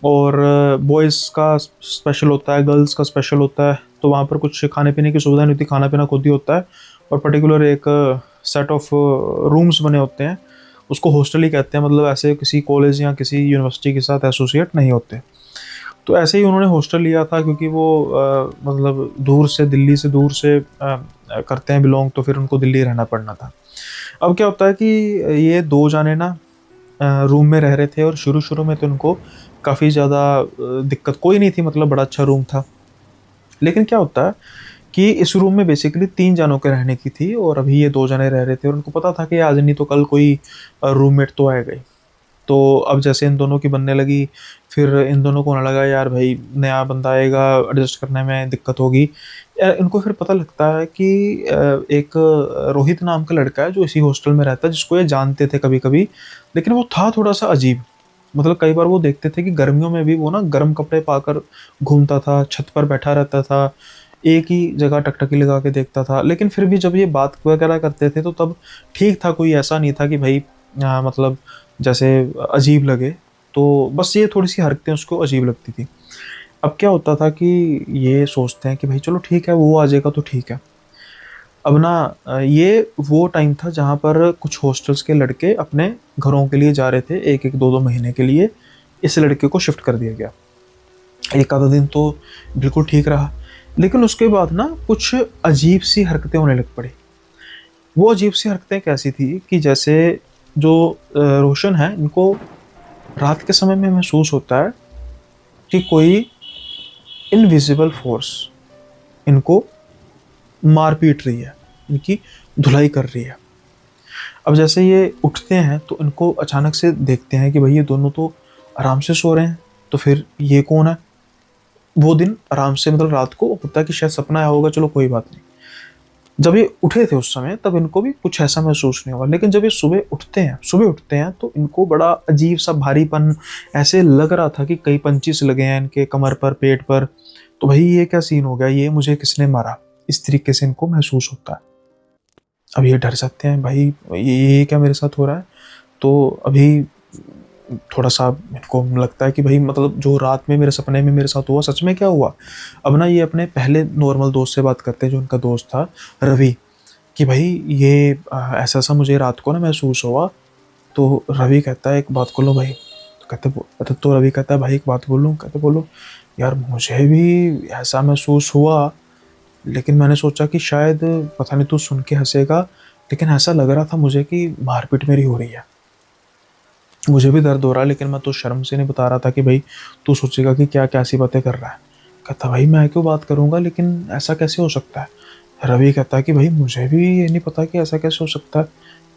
और बॉयज़ का स्पेशल होता है, गर्ल्स का स्पेशल होता है। तो वहाँ पर कुछ खाने पीने की सुविधा नहीं होती, खाना पीना खुद ही होता है, और पर्टिकुलर एक सेट ऑफ रूम्स बने होते हैं, उसको हॉस्टल ही कहते हैं। मतलब ऐसे किसी कॉलेज या किसी यूनिवर्सिटी के साथ एसोसिएट नहीं होते। तो ऐसे ही उन्होंने हॉस्टल लिया था, क्योंकि वो मतलब दूर से, दिल्ली से दूर से करते हैं बिलोंग, तो फिर उनको दिल्ली रहना पड़ना था। अब क्या होता है कि ये 2 जाने ना रूम में रह रहे थे, और शुरू शुरू में तो उनको काफ़ी ज़्यादा दिक्कत कोई नहीं थी, मतलब बड़ा अच्छा रूम था। लेकिन क्या होता है कि इस रूम में बेसिकली 3 जनों के रहने की थी, और अभी ये 2 जने रह रहे थे, और उनको पता था कि आज नहीं तो कल कोई रूममेट तो आएगा ही। तो अब जैसे इन दोनों की बनने लगी, फिर इन दोनों को होने लगा यार भाई नया बंदा आएगा, एडजस्ट करने में दिक्कत होगी। इनको फिर पता लगता है कि एक रोहित नाम का लड़का है जो इसी हॉस्टल में रहता है, जिसको ये जानते थे कभी कभी, लेकिन वो था थोड़ा सा अजीब। मतलब कई बार वो देखते थे कि गर्मियों में भी वो ना गर्म कपड़े पाकर घूमता था, छत पर बैठा रहता था, एक ही जगह टकटकी लगा के देखता था। लेकिन फिर भी जब ये बात वगैरह करते थे तो तब ठीक था, कोई ऐसा नहीं था कि भाई मतलब जैसे अजीब लगे। तो बस ये थोड़ी सी हरकतें उसको अजीब लगती थी। अब क्या होता था कि ये सोचते हैं कि भाई चलो ठीक है, वो आ जाएगा तो ठीक है। अब ना ये वो टाइम था जहाँ पर कुछ हॉस्टल्स के लड़के अपने घरों के लिए जा रहे थे, एक एक दो दो महीने के लिए। इस लड़के को शिफ्ट कर दिया गया। एक आधा दिन तो बिल्कुल ठीक रहा, लेकिन उसके बाद ना कुछ अजीब सी हरकतें होने लग पड़ी। वो अजीब सी हरकतें कैसी थी कि जैसे जो रोशन है, इनको रात के समय में महसूस होता है कि कोई इनविजिबल फोर्स इनको मार पीट रही है, इनकी धुलाई कर रही है। अब जैसे ये उठते हैं तो इनको अचानक से देखते हैं कि भाई ये दोनों तो आराम से सो रहे हैं, तो फिर ये कौन है। वो दिन आराम से, मतलब रात को होता है कि शायद सपना आया होगा, चलो कोई बात नहीं। जब ये उठे थे उस समय तब इनको भी कुछ ऐसा महसूस नहीं हुआ, लेकिन जब ये सुबह उठते हैं तो इनको बड़ा अजीब सा भारीपन ऐसे लग रहा था कि कई पंचीस लगे हैं इनके कमर पर, पेट पर। तो भाई ये क्या सीन हो गया, ये मुझे किसने मारा, इस तरीके से इनको महसूस होता है। अब ये डर जाते हैं, भाई ये क्या मेरे साथ हो रहा है। तो अभी थोड़ा सा इनको लगता है कि भाई मतलब जो रात में मेरे सपने में मेरे साथ हुआ सच में क्या हुआ। अब ना ये अपने पहले नॉर्मल दोस्त से बात करते हैं, जो उनका दोस्त था रवि, कि भाई ये ऐसा ऐसा मुझे रात को ना महसूस हुआ। तो रवि कहता है एक बात बोलो भाई। तो रवि कहता है भाई एक बात बोलूं। कहते बोलो। यार मुझे भी ऐसा महसूस हुआ, लेकिन मैंने सोचा कि शायद पता नहीं तू सुन के हंसेगा, लेकिन ऐसा लग रहा था मुझे कि मारपीट मेरी हो रही है। मुझे भी दर्द हो रहा है, लेकिन मैं तो शर्म से नहीं बता रहा था कि भाई तू सोचेगा कि क्या कैसी बातें कर रहा है। कहता भाई मैं क्यों बात करूंगा, लेकिन ऐसा कैसे हो सकता है। रवि कहता है कि भाई मुझे भी ये नहीं पता कि ऐसा कैसे हो सकता है,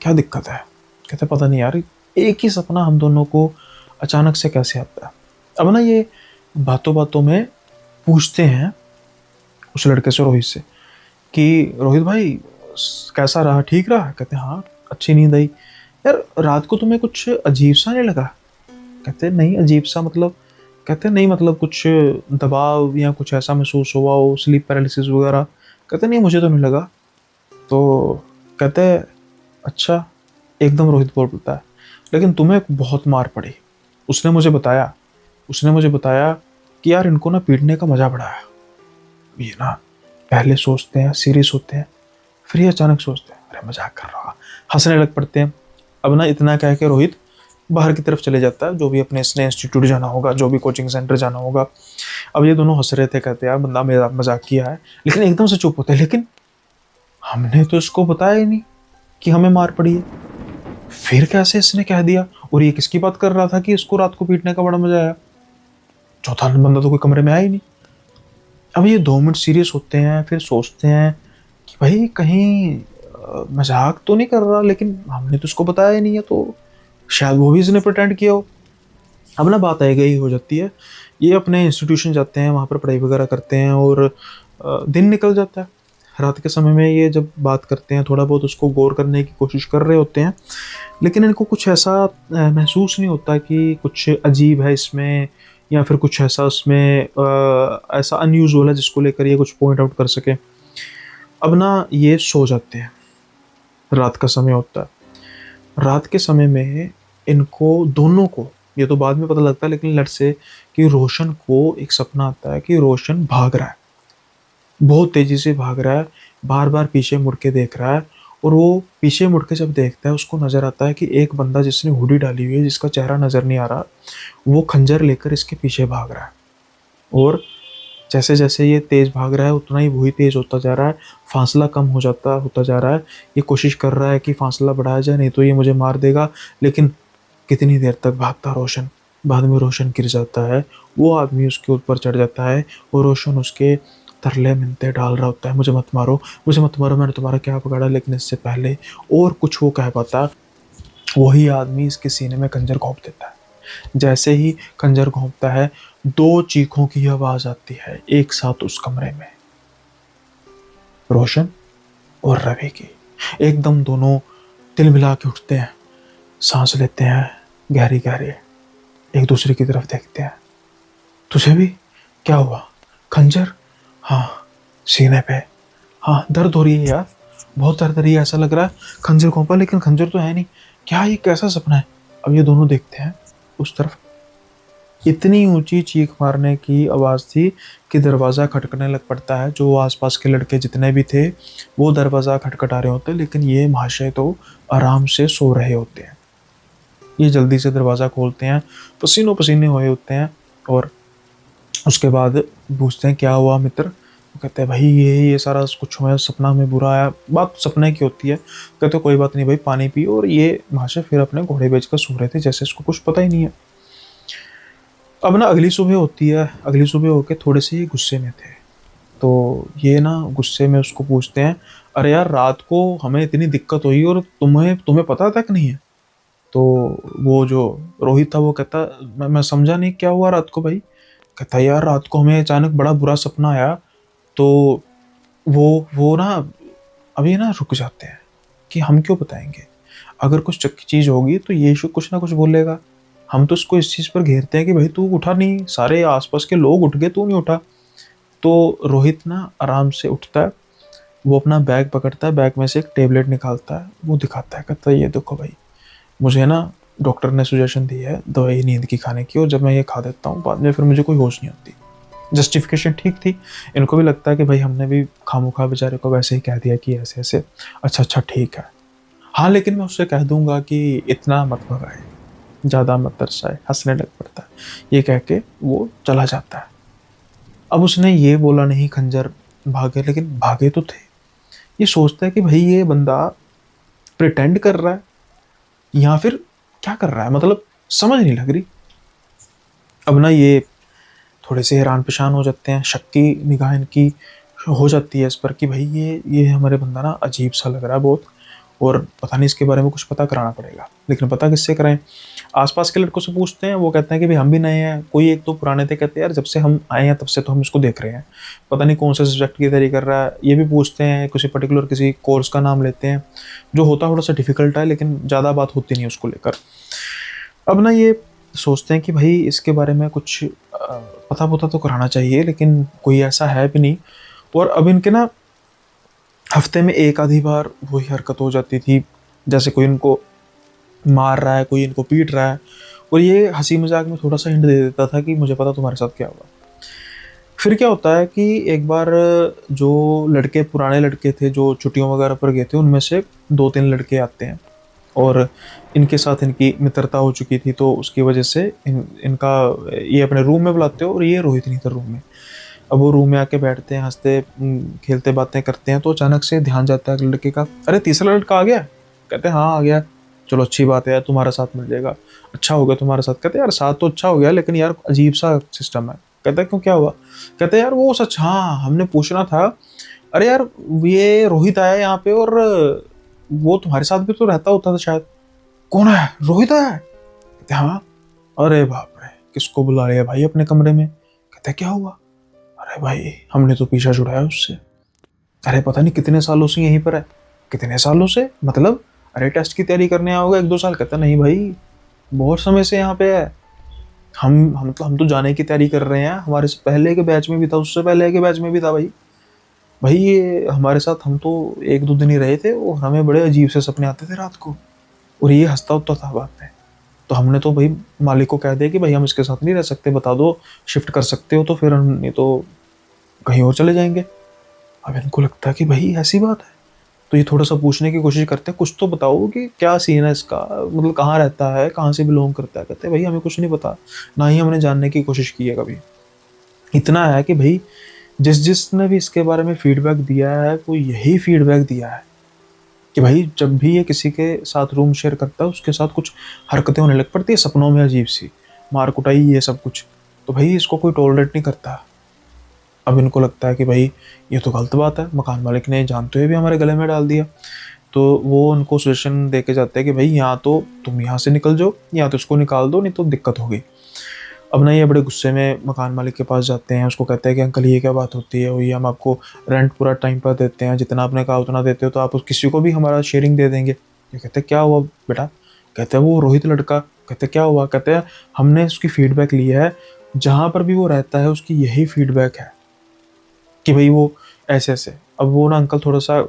क्या दिक्कत है। कहता पता नहीं यार, एक ही सपना हम दोनों को अचानक से कैसे आता है। अब ना ये बातों बातों में पूछते हैं उस लड़के से, रोहित से, कि रोहित भाई कैसा रहा, ठीक रहा। कहते हाँ अच्छी नींद आई। यार रात को तुम्हें कुछ अजीब सा नहीं लगा। कहते नहीं अजीब सा मतलब। कहते नहीं मतलब कुछ दबाव या कुछ ऐसा महसूस हुआ हो, स्लीप पैरालिसिस वगैरह। कहते नहीं मुझे तो नहीं लगा। तो कहते अच्छा। एकदम रोहित बोल पड़ता है, लेकिन तुम्हें बहुत मार पड़ी। उसने मुझे बताया कि यार इनको ना पीटने का मजा बड़ा है। ये ना पहले सोचते हैं सीरियस होते हैं, फिर ये अचानक सोचते हैं अरे मजाक कर रहा, हंसने लग पड़ते हैं। अब ना इतना कह के रोहित बाहर की तरफ चले जाता है, जो भी अपने इसने इंस्टीट्यूट जाना होगा, जो भी कोचिंग सेंटर जाना होगा। अब ये दोनों हंस रहे थे, कहते यार बंदा मेरा मजाक किया है, लेकिन एकदम से चुप होते हैं। लेकिन हमने तो इसको बताया ही नहीं कि हमें मार पड़ी है, फिर कैसे इसने कह दिया। और ये किसकी बात कर रहा था कि इसको रात को पीटने का बड़ा मजा आया। चौथा बंदा तो कोई कमरे में आया ही नहीं। अब ये 2 मिनट सीरियस होते हैं, फिर सोचते हैं कि भाई कहीं मजाक तो नहीं कर रहा, लेकिन हमने तो उसको बताया ही नहीं है, तो शायद वो भी इसने प्रिटेंड किया हो। अब ना बात आई गई हो जाती है। ये अपने इंस्टीट्यूशन जाते हैं, वहाँ पर पढ़ाई वगैरह करते हैं, और दिन निकल जाता है। रात के समय में ये जब बात करते हैं, थोड़ा बहुत उसको गौर करने की कोशिश कर रहे होते हैं, लेकिन इनको कुछ ऐसा महसूस नहीं होता कि कुछ अजीब है इसमें, या फिर कुछ ऐसा उसमें ऐसा अनयूजुअल है जिसको लेकर ये कुछ पॉइंट आउट कर सके। अब ना ये सो जाते हैं, रात का समय होता है। रात के समय में इनको दोनों को, ये तो बाद में पता लगता है लेकिन लट से, कि रोशन को एक सपना आता है कि रोशन भाग रहा है, बहुत तेजी से भाग रहा है, बार बार पीछे मुड़ के देख रहा है। और वो पीछे मुड़ के जब देखता है, उसको नजर आता है कि एक बंदा जिसने हुडी डाली हुई है, जिसका चेहरा नजर नहीं आ रहा, वो खंजर लेकर इसके पीछे भाग रहा है। और जैसे जैसे ये तेज भाग रहा है, उतना ही वही तेज होता जा रहा है, फासला कम होता जा रहा है। ये कोशिश कर रहा है कि फासला बढ़ाया जाए, नहीं तो ये मुझे मार देगा। लेकिन कितनी देर तक भागता रोशन। बाद में रोशन गिर जाता है, वो आदमी उसके ऊपर चढ़ जाता है, और रोशन उसके तरले मिन्नतें डाल रहा होता है, मुझे मत मारो, मुझे मत मारो, मैंने तुम्हारा क्या पकड़ा। लेकिन इससे पहले और कुछ वो कह पाता, वही आदमी इसके सीने में खंजर घोंप देता है। जैसे ही खंजर घोंपता है, 2 चीखों की आवाज आती है एक साथ उस कमरे में, रोशन और रवि की। एकदम दोनों तिल मिला के उठते हैं, सांस लेते हैं गहरी गहरी, एक दूसरे की तरफ देखते हैं। तुझे भी क्या हुआ, खंजर? हाँ सीने पे। हाँ, दर्द हो रही है यार, बहुत दर्द हो रही है, ऐसा लग रहा है खंजर घोंपा, लेकिन खंजर तो है नहीं। क्या ये कैसा सपना है? अब ये दोनों देखते हैं उस तरफ। इतनी ऊंची चीख मारने की आवाज थी कि दरवाजा खटकने लग पड़ता है। जो आसपास के लड़के जितने भी थे वो दरवाजा खटखटा रहे होते, लेकिन ये महाशय तो आराम से सो रहे होते हैं। ये जल्दी से दरवाजा खोलते हैं, पसीनों पसीने हुए होते हैं, और उसके बाद पूछते हैं क्या हुआ मित्र। वो कहते हैं भाई ये सारा कुछ हुआ, सपना में बुरा आया। बात सपने की होती है। कहते कोई बात नहीं भाई, पानी पियो। और ये महाशय फिर अपने घोड़े बेचकर सो रहे थे, जैसे इसको कुछ पता ही नहीं है। अब ना अगली सुबह होती है। अगली सुबह होके थोड़े से ये गुस्से में थे, तो ये ना गुस्से में उसको पूछते हैं, अरे यार रात को हमें इतनी दिक्कत हुई और तुम्हें तुम्हें पता तक नहीं है। तो वो जो रोहित था वो कहता, मैं समझा नहीं क्या हुआ रात को भाई। कहता यार रात को हमें अचानक बड़ा बुरा सपना आया। तो वो ना अभी ना रुक जाते हैं कि हम क्यों बताएंगे। अगर कुछ चीज होगी तो ये कुछ ना कुछ बोलेगा। हम तो उसको इस चीज पर घेरते हैं कि भाई तू उठा नहीं, सारे आसपास के लोग उठ गए, तू नहीं उठा। तो रोहित ना आराम से उठता है। वो अपना बैग पकड़ता है, बैग में से एक टेबलेट निकालता है, वो दिखाता है, कहता है ये देखो भाई, मुझे ना डॉक्टर ने सजेशन दी है दवाई नींद की खाने की, और जब मैं ये खा देता हूँ बाद में फिर मुझे कोई होश नहीं होती। जस्टिफिकेशन ठीक थी। इनको भी लगता है कि भाई हमने भी खामोखा बेचारे को वैसे ही कह दिया कि ऐसे ऐसे। अच्छा अच्छा ठीक है। हाँ लेकिन मैं उससे कह दूंगा कि इतना मत भगाए, ज़्यादा मत तरसाए। हंसने लग पड़ता है। ये कह के वो चला जाता है। अब उसने ये बोला नहीं खंजर भागे, लेकिन भागे तो थे। ये सोचता है कि भाई ये बंदा प्रिटेंड कर रहा है या फिर क्या कर रहा है, मतलब समझ नहीं लग रही। अब ना ये थोड़े से हैरान पेशान हो जाते हैं, शक की निगाह इनकी हो जाती है इस पर कि भाई ये हमारे बंदा ना अजीब सा लग रहा है बहुत, और पता नहीं इसके बारे में कुछ पता कराना पड़ेगा। लेकिन पता किससे कराएं? आसपास के लड़कों से पूछते हैं। वो कहते हैं कि भाई हम भी नए हैं। कोई एक तो पुराने थे, कहते हैं यार जब से हम आए हैं तब से तो हम इसको देख रहे हैं, पता नहीं कौन सा सब्जेक्ट की तैयारी कर रहा है। ये भी पूछते हैं, किसी पर्टिकुलर किसी कोर्स का नाम लेते हैं जो होता थोड़ा सा डिफिकल्ट है, लेकिन ज़्यादा बात होती नहीं उसको लेकर। अब ना ये सोचते हैं कि भाई इसके बारे में कुछ पता पता तो कराना चाहिए, लेकिन कोई ऐसा है भी नहीं। और अब इनके ना हफ्ते में एक आधी बार वही हरकत हो जाती थी, जैसे कोई इनको मार रहा है, कोई इनको पीट रहा है, और ये हंसी मजाक में थोड़ा सा हिंट दे देता था कि मुझे पता तुम्हारे साथ क्या हुआ। फिर क्या होता है कि एक बार जो लड़के पुराने लड़के थे जो छुट्टियों वगैरह पर गए थे, उनमें से 2-3 लड़के आते हैं, और इनके साथ इनकी मित्रता हो चुकी थी, तो उसकी वजह से इनका ये अपने रूम में बुलाते हो, और ये रोहित नहीं था रूम में। अब वो रूम में आके बैठते हैं, हंसते खेलते बातें करते हैं, तो अचानक से ध्यान जाता है लड़के का, अरे तीसरा लड़का आ गया। कहते हैं हाँ आ गया। चलो अच्छी बात है यार, तुम्हारा साथ मिल जाएगा, अच्छा हो गया तुम्हारा साथ। कहते हैं यार साथ तो अच्छा हो गया, लेकिन यार अजीब सा सिस्टम है। कहता है क्यों, क्या हुआ? कहते हैं यार वो सच, हाँ हमने पूछना था। अरे यार ये रोहित आया यहाँ पे, और वो तुम्हारे साथ भी तो रहता होता था शायद। कौन है? रोहित है? कहते हाँ। अरे बाप रे, किसको बुला लिया भाई अपने कमरे में? कहते क्या हुआ? अरे भाई हमने तो पीछा छुड़ाया उससे। अरे पता नहीं कितने सालों से यहीं पर है। कितने सालों से मतलब? अरे टेस्ट की तैयारी करने आओगे 1-2 साल। कहता नहीं भाई बहुत समय से यहाँ पे है। हम तो जाने की तैयारी कर रहे हैं, हमारे से पहले के बैच में भी था, उससे पहले के बैच में भी था भाई। भाई ये हमारे साथ हम तो 1-2 दिन ही रहे थे, और हमें बड़े अजीब से सपने आते थे रात को, और ये हंसता उठता था बात में। तो हमने तो भाई मालिक को कह दिया कि भाई हम इसके साथ नहीं रह सकते, बता दो शिफ्ट कर सकते हो तो फिर हम, नहीं तो कहीं और चले जाएंगे। अब इनको लगता है कि भाई ऐसी बात है, तो ये थोड़ा सा पूछने की कोशिश करते हैं, कुछ तो बताओ कि क्या सीन है इसका, मतलब कहाँ रहता है, कहाँ से बिलोंग करता है। कहते हैं भाई हमें कुछ नहीं पता, ना ही हमने जानने की कोशिश की है कभी। इतना है कि भाई जिसने भी इसके बारे में फीडबैक दिया है वो यही फीडबैक दिया है कि भाई जब भी ये किसी के साथ रूम शेयर करता है उसके साथ कुछ हरकतें होने लग पड़ती है सपनों में, अजीब सी मार कुटाई ये सब कुछ। तो भाई इसको कोई टॉलरेट नहीं करता। अब इनको लगता है कि भाई ये तो गलत बात है, मकान मालिक ने जानते हुए भी हमारे गले में डाल दिया। तो वो उनको सजेशन दे के जाते हैं कि भाई यहाँ तो तुम यहाँ से निकल जाओ, या तो इसको निकाल दो, नहीं तो दिक्कत होगी। अब ना ये बड़े गुस्से में मकान मालिक के पास जाते हैं, उसको कहते हैं कि अंकल ये क्या बात होती है, वही हम आपको रेंट पूरा टाइम पर देते हैं, जितना आपने कहा उतना देते हो, तो आप किसी को भी हमारा शेयरिंग दे देंगे। ये कहते हैं क्या हुआ बेटा? कहते हैं वो रोहित लड़का। कहते क्या हुआ? कहते हैं हमने उसकी फीडबैक ली है, जहाँ पर भी वो रहता है उसकी यही फीडबैक है कि भाई वो ऐसे ऐसे। अब वो ना अंकल थोड़ा सा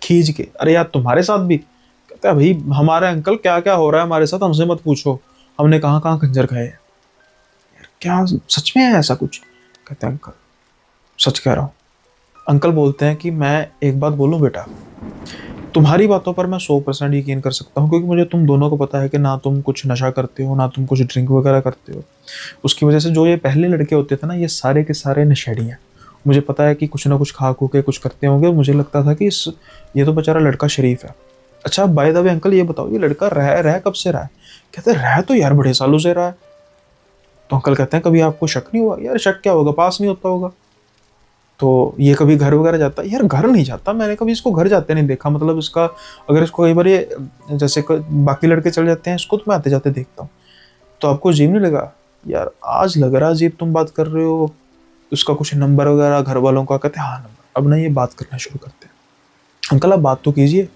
खींच के, अरे यार तुम्हारे साथ भी? कहता है भाई हमारे अंकल क्या क्या हो रहा है हमारे साथ हमसे मत पूछो, हमने कहाँ कहाँ खंजर खाए हैं। क्या सच में है ऐसा कुछ? कहते हैं अंकल सच कह रहा हूँ। अंकल बोलते हैं कि मैं एक बात बोलूं बेटा, तुम्हारी बातों पर मैं 100% यकीन कर सकता हूँ, क्योंकि मुझे तुम दोनों को पता है कि ना तुम कुछ नशा करते हो ना तुम कुछ ड्रिंक वगैरह करते हो। उसकी वजह से जो ये पहले लड़के होते थे ना, ये सारे के सारे नशेड़ी हैं। मुझे पता है कि कुछ ना कुछ खा खू के कुछ करते होंगे। मुझे लगता था कि ये तो बेचारा लड़का शरीफ है। अच्छा बाय द वे अंकल ये बताओ, ये लड़का रह रह कब से रहा है? कहते हैं रह तो यार बड़े सालों से रहा है। तो अंकल कहते हैं कभी आपको शक नहीं हुआ? यार शक क्या होगा, पास नहीं होता होगा। तो ये कभी घर वगैरह जाता है? यार घर नहीं जाता, मैंने कभी इसको घर जाते नहीं देखा। मतलब इसका अगर इसको कई बार ये जैसे बाकी लड़के चले जाते हैं, इसको तो मैं आते जाते देखता हूँ। तो आपको अजीब नहीं लगा? यार आज लग रहा अजीब तुम बात कर रहे हो। उसका कुछ नंबर वगैरह घर वालों का? कहते हैं हाँ नंबर। अब ना ये बात करना शुरू करते हैं। अंकल आप बात तो कीजिए।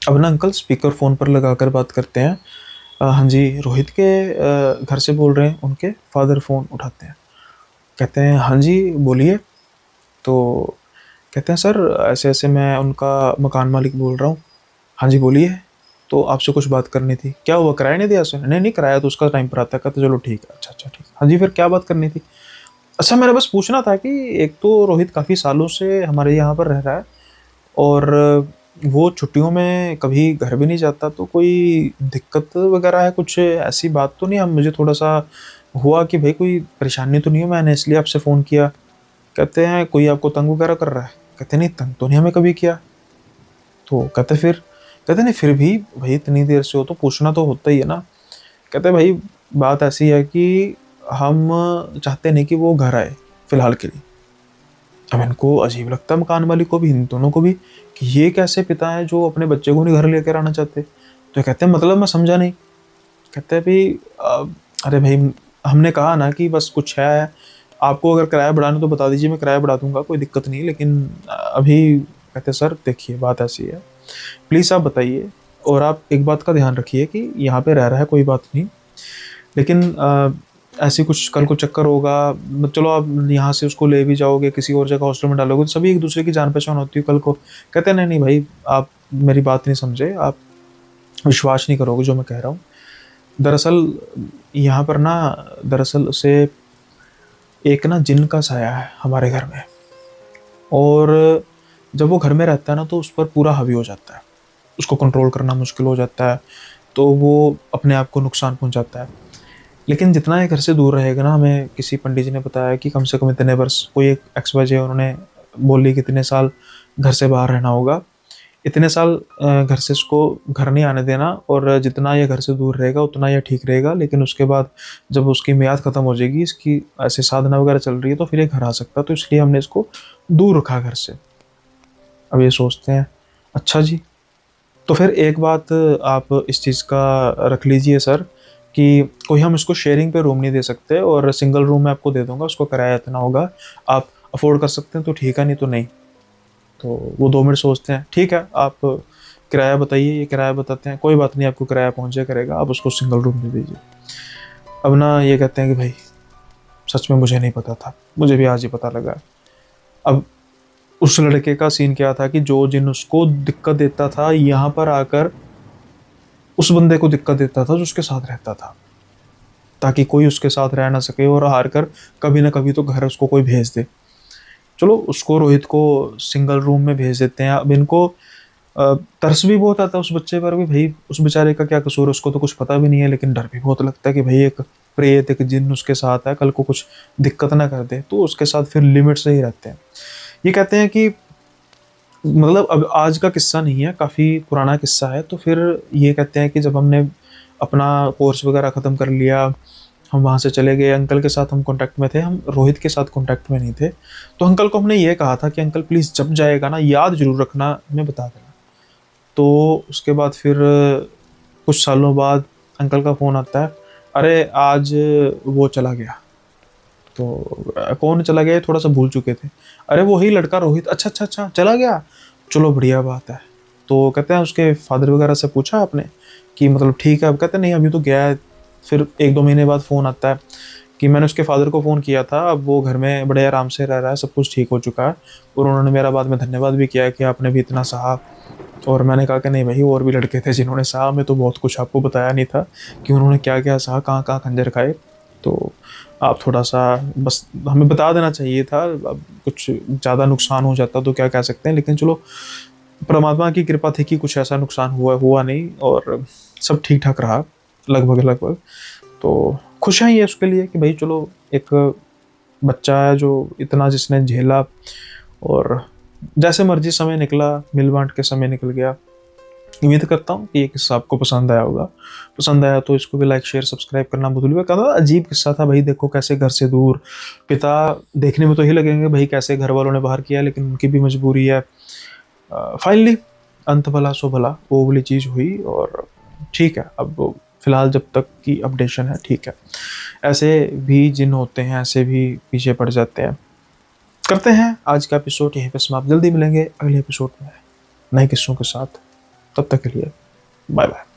अब ना अंकल स्पीकर फोन पर लगाकर बात करते हैं। हाँ जी रोहित के घर से बोल रहे हैं? उनके फादर फोन उठाते हैं। कहते हैं हाँ जी बोलिए। तो कहते हैं सर ऐसे ऐसे मैं उनका मकान मालिक बोल रहा हूँ। हाँ जी बोलिए। तो आपसे कुछ बात करनी थी। क्या हुआ, किराया नहीं दिया उसने? नहीं नहीं किराया तो उसका टाइम पर आता है। कहते चलो ठीक है। अच्छा अच्छा ठीक। हाँ जी फिर क्या बात करनी थी? अच्छा मैंने बस पूछना था कि एक तो रोहित काफ़ी सालों से हमारे यहाँ पर रह रहा है, और वो छुट्टियों में कभी घर भी नहीं जाता, तो कोई दिक्कत वगैरह है? कुछ ऐसी बात तो नहीं है? मुझे थोड़ा सा हुआ कि भाई कोई परेशानी तो नहीं है, मैंने इसलिए आपसे फ़ोन किया। कहते हैं कोई आपको तंग वगैरह कर रहा है? कहते नहीं तंग तो नहीं हमें कभी किया। तो कहते फिर? कहते नहीं फिर भी भाई इतनी देर से हो तो पूछना तो होता ही है ना। कहते भाई बात ऐसी है कि हम चाहते नहीं कि वो घर आए फिलहाल के लिए। अब इनको अजीब लगता है मकान मालिक को भी, इन दोनों को भी, कि ये कैसे पिता है जो अपने बच्चे को नहीं घर लेकर आना चाहते। तो कहते हैं मतलब मैं समझा नहीं। कहते हैं भाई अरे भाई हमने कहा ना कि बस कुछ है, आपको अगर किराया बढ़ाना तो बता दीजिए, मैं किराया बढ़ा दूंगा, कोई दिक्कत नहीं, लेकिन अभी। कहते सर देखिए बात ऐसी है, प्लीज़ आप बताइए, और आप एक बात का ध्यान रखिए कि यहाँ पे रह रहा है कोई बात नहीं, लेकिन ऐसी कुछ कल को चक्कर होगा, चलो आप यहाँ से उसको ले भी जाओगे किसी और जगह हॉस्टल में डालोगे तो सभी एक दूसरे की जान पहचान होती है कल को। कहते हैं नहीं नहीं भाई आप मेरी बात नहीं समझे, आप विश्वास नहीं करोगे जो मैं कह रहा हूँ। दरअसल यहाँ पर ना, दरअसल उसे एक ना जिन का साया है हमारे घर में, और जब वो घर में रहता है ना तो उस पर पूरा हावी हो जाता है, उसको कंट्रोल करना मुश्किल हो जाता है, तो वो अपने आप को नुकसान पहुंचाता है। लेकिन जितना ये घर से दूर रहेगा ना, हमें किसी पंडित जी ने बताया कि कम से कम इतने वर्ष, कोई एक एक्स वाई जेड उन्होंने बोली कि इतने साल घर से बाहर रहना होगा, इतने साल घर से इसको घर नहीं आने देना, और जितना ये घर से दूर रहेगा उतना ये ठीक रहेगा, लेकिन उसके बाद जब उसकी मियाद ख़त्म हो जाएगी, इसकी ऐसे साधना वगैरह चल रही है, तो फिर ये घर आ सकता है, तो इसलिए हमने इसको दूर रखा घर से। अब ये सोचते हैं अच्छा जी। तो फिर एक बात आप इस चीज़ का रख लीजिए सर, कि कोई हम इसको शेयरिंग पे रूम नहीं दे सकते, और सिंगल रूम मैं आपको दे दूंगा, उसको किराया इतना होगा, आप अफोर्ड कर सकते हैं तो ठीक है, नहीं तो नहीं। तो वो 2 मिनट सोचते हैं, ठीक है आप किराया बताइए। ये किराया बताते हैं, कोई बात नहीं आपको किराया पहुँचे करेगा, आप उसको सिंगल रूम दे दीजिए। अब ना ये कहते हैं कि भाई सच में मुझे नहीं पता था, मुझे भी आज ही पता लगा। अब उस लड़के का सीन क्या था कि जो जिन उसको दिक्कत देता था, यहाँ पर आकर उस बंदे को दिक्कत देता था जो उसके साथ रहता था, ताकि कोई उसके साथ रह ना सके, और हार कर कभी ना कभी तो घर उसको कोई भेज दे। चलो उसको, रोहित को सिंगल रूम में भेज देते हैं। अब इनको तरस भी बहुत आता है उस बच्चे पर भी, भाई उस बेचारे का क्या कसूर है, उसको तो कुछ पता भी नहीं है, लेकिन डर भी बहुत लगता है कि भाई एक प्रेत एक जिन उसके साथ है, कल को कुछ दिक्कत ना कर दे, तो उसके साथ फिर लिमिट से ही रहते हैं। ये कहते हैं कि मतलब अब आज का किस्सा नहीं है, काफ़ी पुराना किस्सा है। तो फिर ये कहते हैं कि जब हमने अपना कोर्स वगैरह ख़त्म कर लिया, हम वहाँ से चले गए, अंकल के साथ हम कांटेक्ट में थे, हम रोहित के साथ कांटेक्ट में नहीं थे। तो अंकल को हमने ये कहा था कि अंकल प्लीज़ जब जाएगा ना याद ज़रूर रखना, हमें बता देना। तो उसके बाद फिर कुछ सालों बाद अंकल का फ़ोन आता है, अरे आज वो चला गया। तो कौन चला गया, थोड़ा सा भूल चुके थे। अरे वही लड़का रोहित। अच्छा अच्छा अच्छा चला गया, चलो बढ़िया बात है। तो कहते हैं उसके फादर वगैरह से पूछा आपने कि मतलब ठीक है? अब कहते नहीं अभी तो गया है। फिर 1-2 महीने बाद फ़ोन आता है कि मैंने उसके फादर को फ़ोन किया था, अब वो घर में बड़े आराम से रह रहा है, सब कुछ ठीक हो चुका है। और उन्होंने मेरा बाद में धन्यवाद भी किया कि आपने भी इतना सहा। और मैंने कहा कि नहीं भाई, और भी लड़के थे जिन्होंने सहा, मैं तो बहुत कुछ आपको बताया नहीं था कि उन्होंने क्या-क्या सहा, कहाँ-कहाँ खंजर खाए। तो आप थोड़ा-सा बस हमें बता देना चाहिए था, अब कुछ ज़्यादा नुकसान हो जाता तो क्या कह सकते हैं। लेकिन चलो, परमात्मा की कृपा थी कि कुछ ऐसा नुकसान हुआ नहीं और सब ठीक-ठाक रहा लगभग-लगभग। तो खुश हैं ये उसके लिए कि भई चलो, एक बच्चा है जो इतना जिसने झेला, और जैसे मर्ज़ी समय निकला, मिल-बाँट के समय निकल गया। उम्मीद करता हूँ कि ये किस्सा आपको पसंद आया होगा। पसंद आया तो इसको भी लाइक, शेयर, सब्सक्राइब करना मत भूलिएगा। काफ़ी अजीब किस्सा था भाई, देखो कैसे घर से दूर, पिता देखने में तो यही लगेंगे भाई कैसे घर वालों ने बाहर किया, लेकिन उनकी भी मजबूरी है। फाइनली अंत भला सो भला, वो वाली चीज़ हुई और ठीक है। अब फिलहाल जब तक की अपडेशन है ठीक है। ऐसे भी जिन होते हैं, ऐसे भी पीछे पड़ जाते हैं। करते हैं आज का एपिसोड यहीं पे समाप्त। जल्दी मिलेंगे अगले एपिसोड में नए किस्सों के साथ। तब तक के लिए बाय बाय।